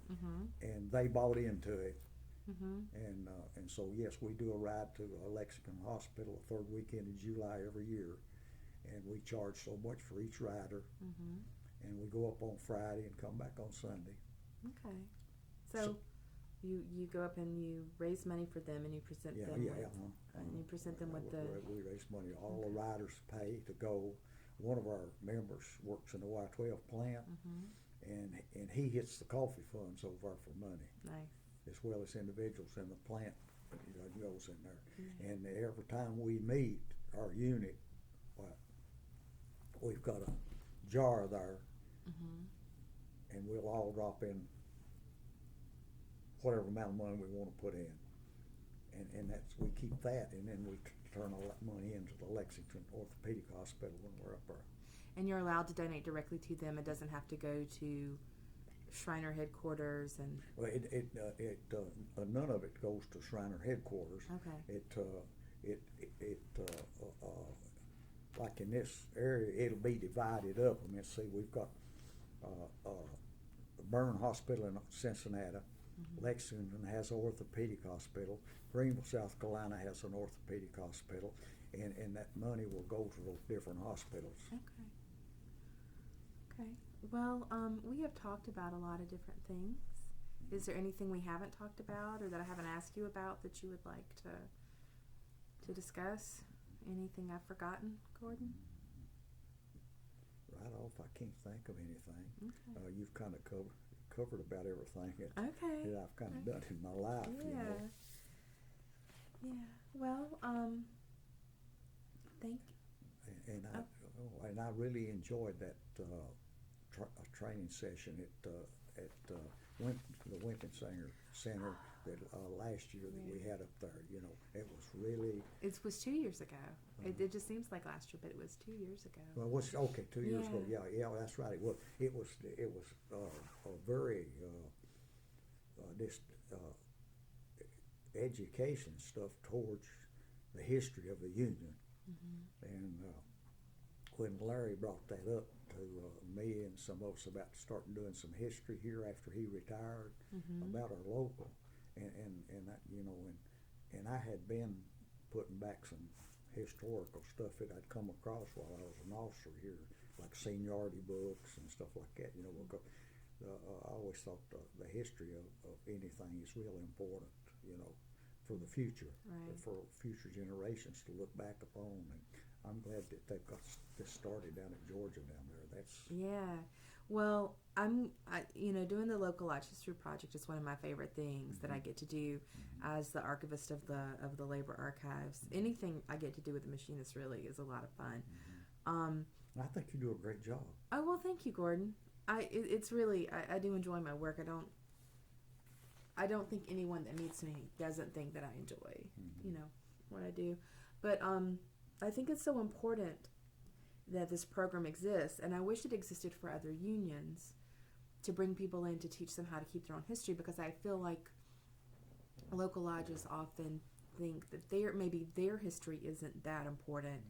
and they bought into it. And so yes, we do a ride to Lexington Hospital the third weekend in July every year, and we charge so much for each rider, and we go up on Friday and come back on Sunday. Okay, so you go up and you raise money for them, and you present them. And you present them with we raise money. All the riders pay to go. One of our members works in the Y12 plant, and he hits the coffee funds over for money. Nice. As well as individuals in the plant, goes in there. And every time we meet our unit, we've got a jar there, and we'll all drop in whatever amount of money we want to put in, and we keep that, and then we turn all that money into the Lexington Orthopedic Hospital when we're up there. And you're allowed to donate directly to them. It doesn't have to go to Shriner headquarters and. Well, none of it goes to Shriner headquarters. Okay. Like in this area, it'll be divided up. I mean, see, we've got Burn Hospital in Cincinnati. Lexington has an orthopedic hospital. Greenville, South Carolina has an orthopedic hospital, and that money will go to those different hospitals. Okay. Well, we have talked about a lot of different things. Is there anything we haven't talked about or that I haven't asked you about that you would like to discuss? Anything I've forgotten, Gordon? Right off, I can't think of anything. Okay. You've kind of covered about everything that I've kind of done in my life. Yeah. Well, thank you. And I really enjoyed that training session at the Winton Center that last year that we had up there. It was really. It was 2 years ago. It just seems like last year, but it was 2 years ago. Well, it was 2 years ago. Yeah, that's right. It was a very education stuff towards the history of the Union, and when Larry brought that up to me and some of us about starting doing some history here after he retired about our local, and that, and I had been putting back some historical stuff that I'd come across while I was an officer here, like seniority books and stuff like that. I always thought the history of anything is really important, for the future, for future generations to look back upon. And I'm glad that they've got this started down at Georgia down there. Well, doing the local Arch History Project is one of my favorite things that I get to do as the archivist of the labor archives. Anything I get to do with the machinist really is a lot of fun. I think you do a great job. Oh, well, thank you, Gordon. It's really, I do enjoy my work. I don't think anyone that meets me doesn't think that I enjoy, what I do. But I think it's so important that this program exists, and I wish it existed for other unions to bring people in to teach them how to keep their own history, because I feel like local lodges often think that maybe their history isn't that important,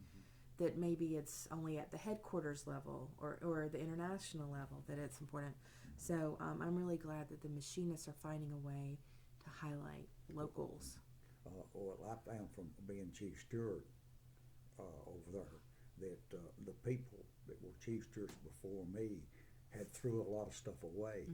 that maybe it's only at the headquarters level or the international level that it's important. So I'm really glad that the machinists are finding a way to highlight locals. What I found from being chief steward over there that the people that were chief stewards before me had threw a lot of stuff away,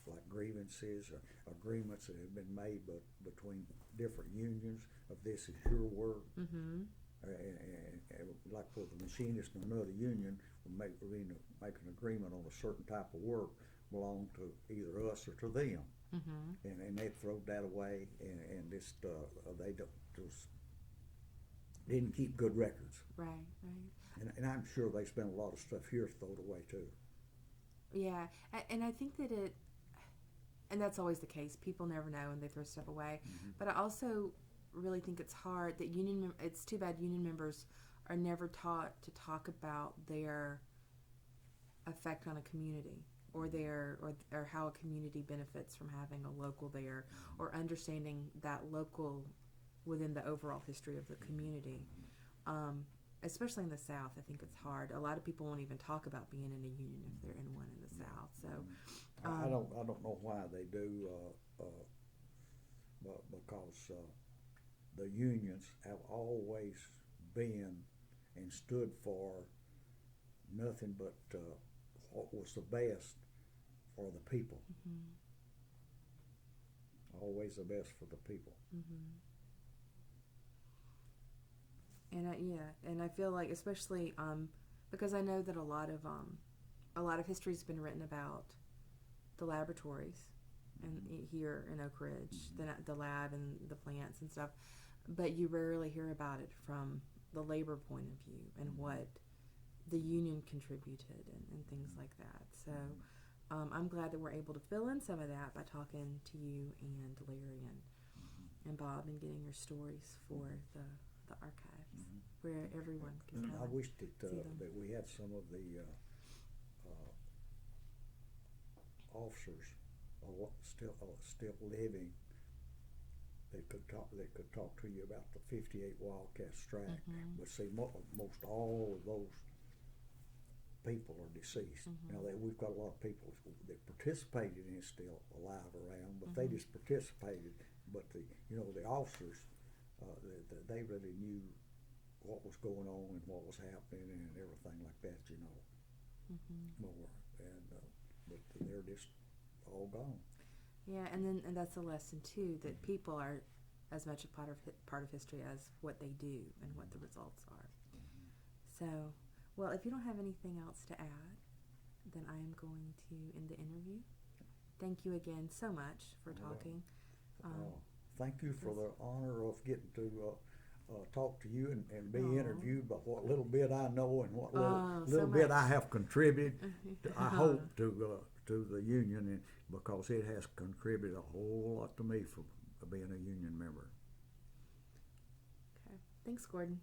like grievances or agreements that had been made between different unions of this is your work. And like for the machinist in another union, would make an agreement on a certain type of work belonged to either us or to them. And they throwed that away, and just they just didn't keep good records. Right. And I'm sure they spent a lot of stuff here thrown away too. Yeah, and I think that and that's always the case. People never know and they throw stuff away. But I also really think it's hard that it's too bad union members are never taught to talk about their effect on a community, or or how a community benefits from having a local there, or understanding that local within the overall history of the community. Especially in the South, I think it's hard. A lot of people won't even talk about being in a union if they're in one in the South. So I don't know why they do, but because the unions have always been and stood for nothing but what was the best for the people. Always the best for the people. And I feel like, especially because I know that a lot of history's been written about the laboratories and here in Oakridge, the lab and the plants and stuff, but you rarely hear about it from the labor point of view and what the union contributed and things like that. So I'm glad that we're able to fill in some of that by talking to you and Larry and Bob and getting your stories for the archives, where everyone can come. I wish that we had some of the officers still living that could talk to you about the '58 Wildcat strike. But see, most all of those people are deceased. Now we've got a lot of people that participated in it still alive around, but they just participated. But the officers, they really knew what was going on and what was happening and everything like that, more. And but they're just all gone. Yeah, and that's a lesson too, that people are as much a part of history as what they do and what the results are. So, well, if you don't have anything else to add, then I am going to end the interview. Thank you again so much for talking. Thank you for the honor of getting to talk to you and be interviewed by what little bit I know and what little bit I have contributed, I hope, to the union, and because it has contributed a whole lot to me for being a union member. Okay. Thanks, Gordon.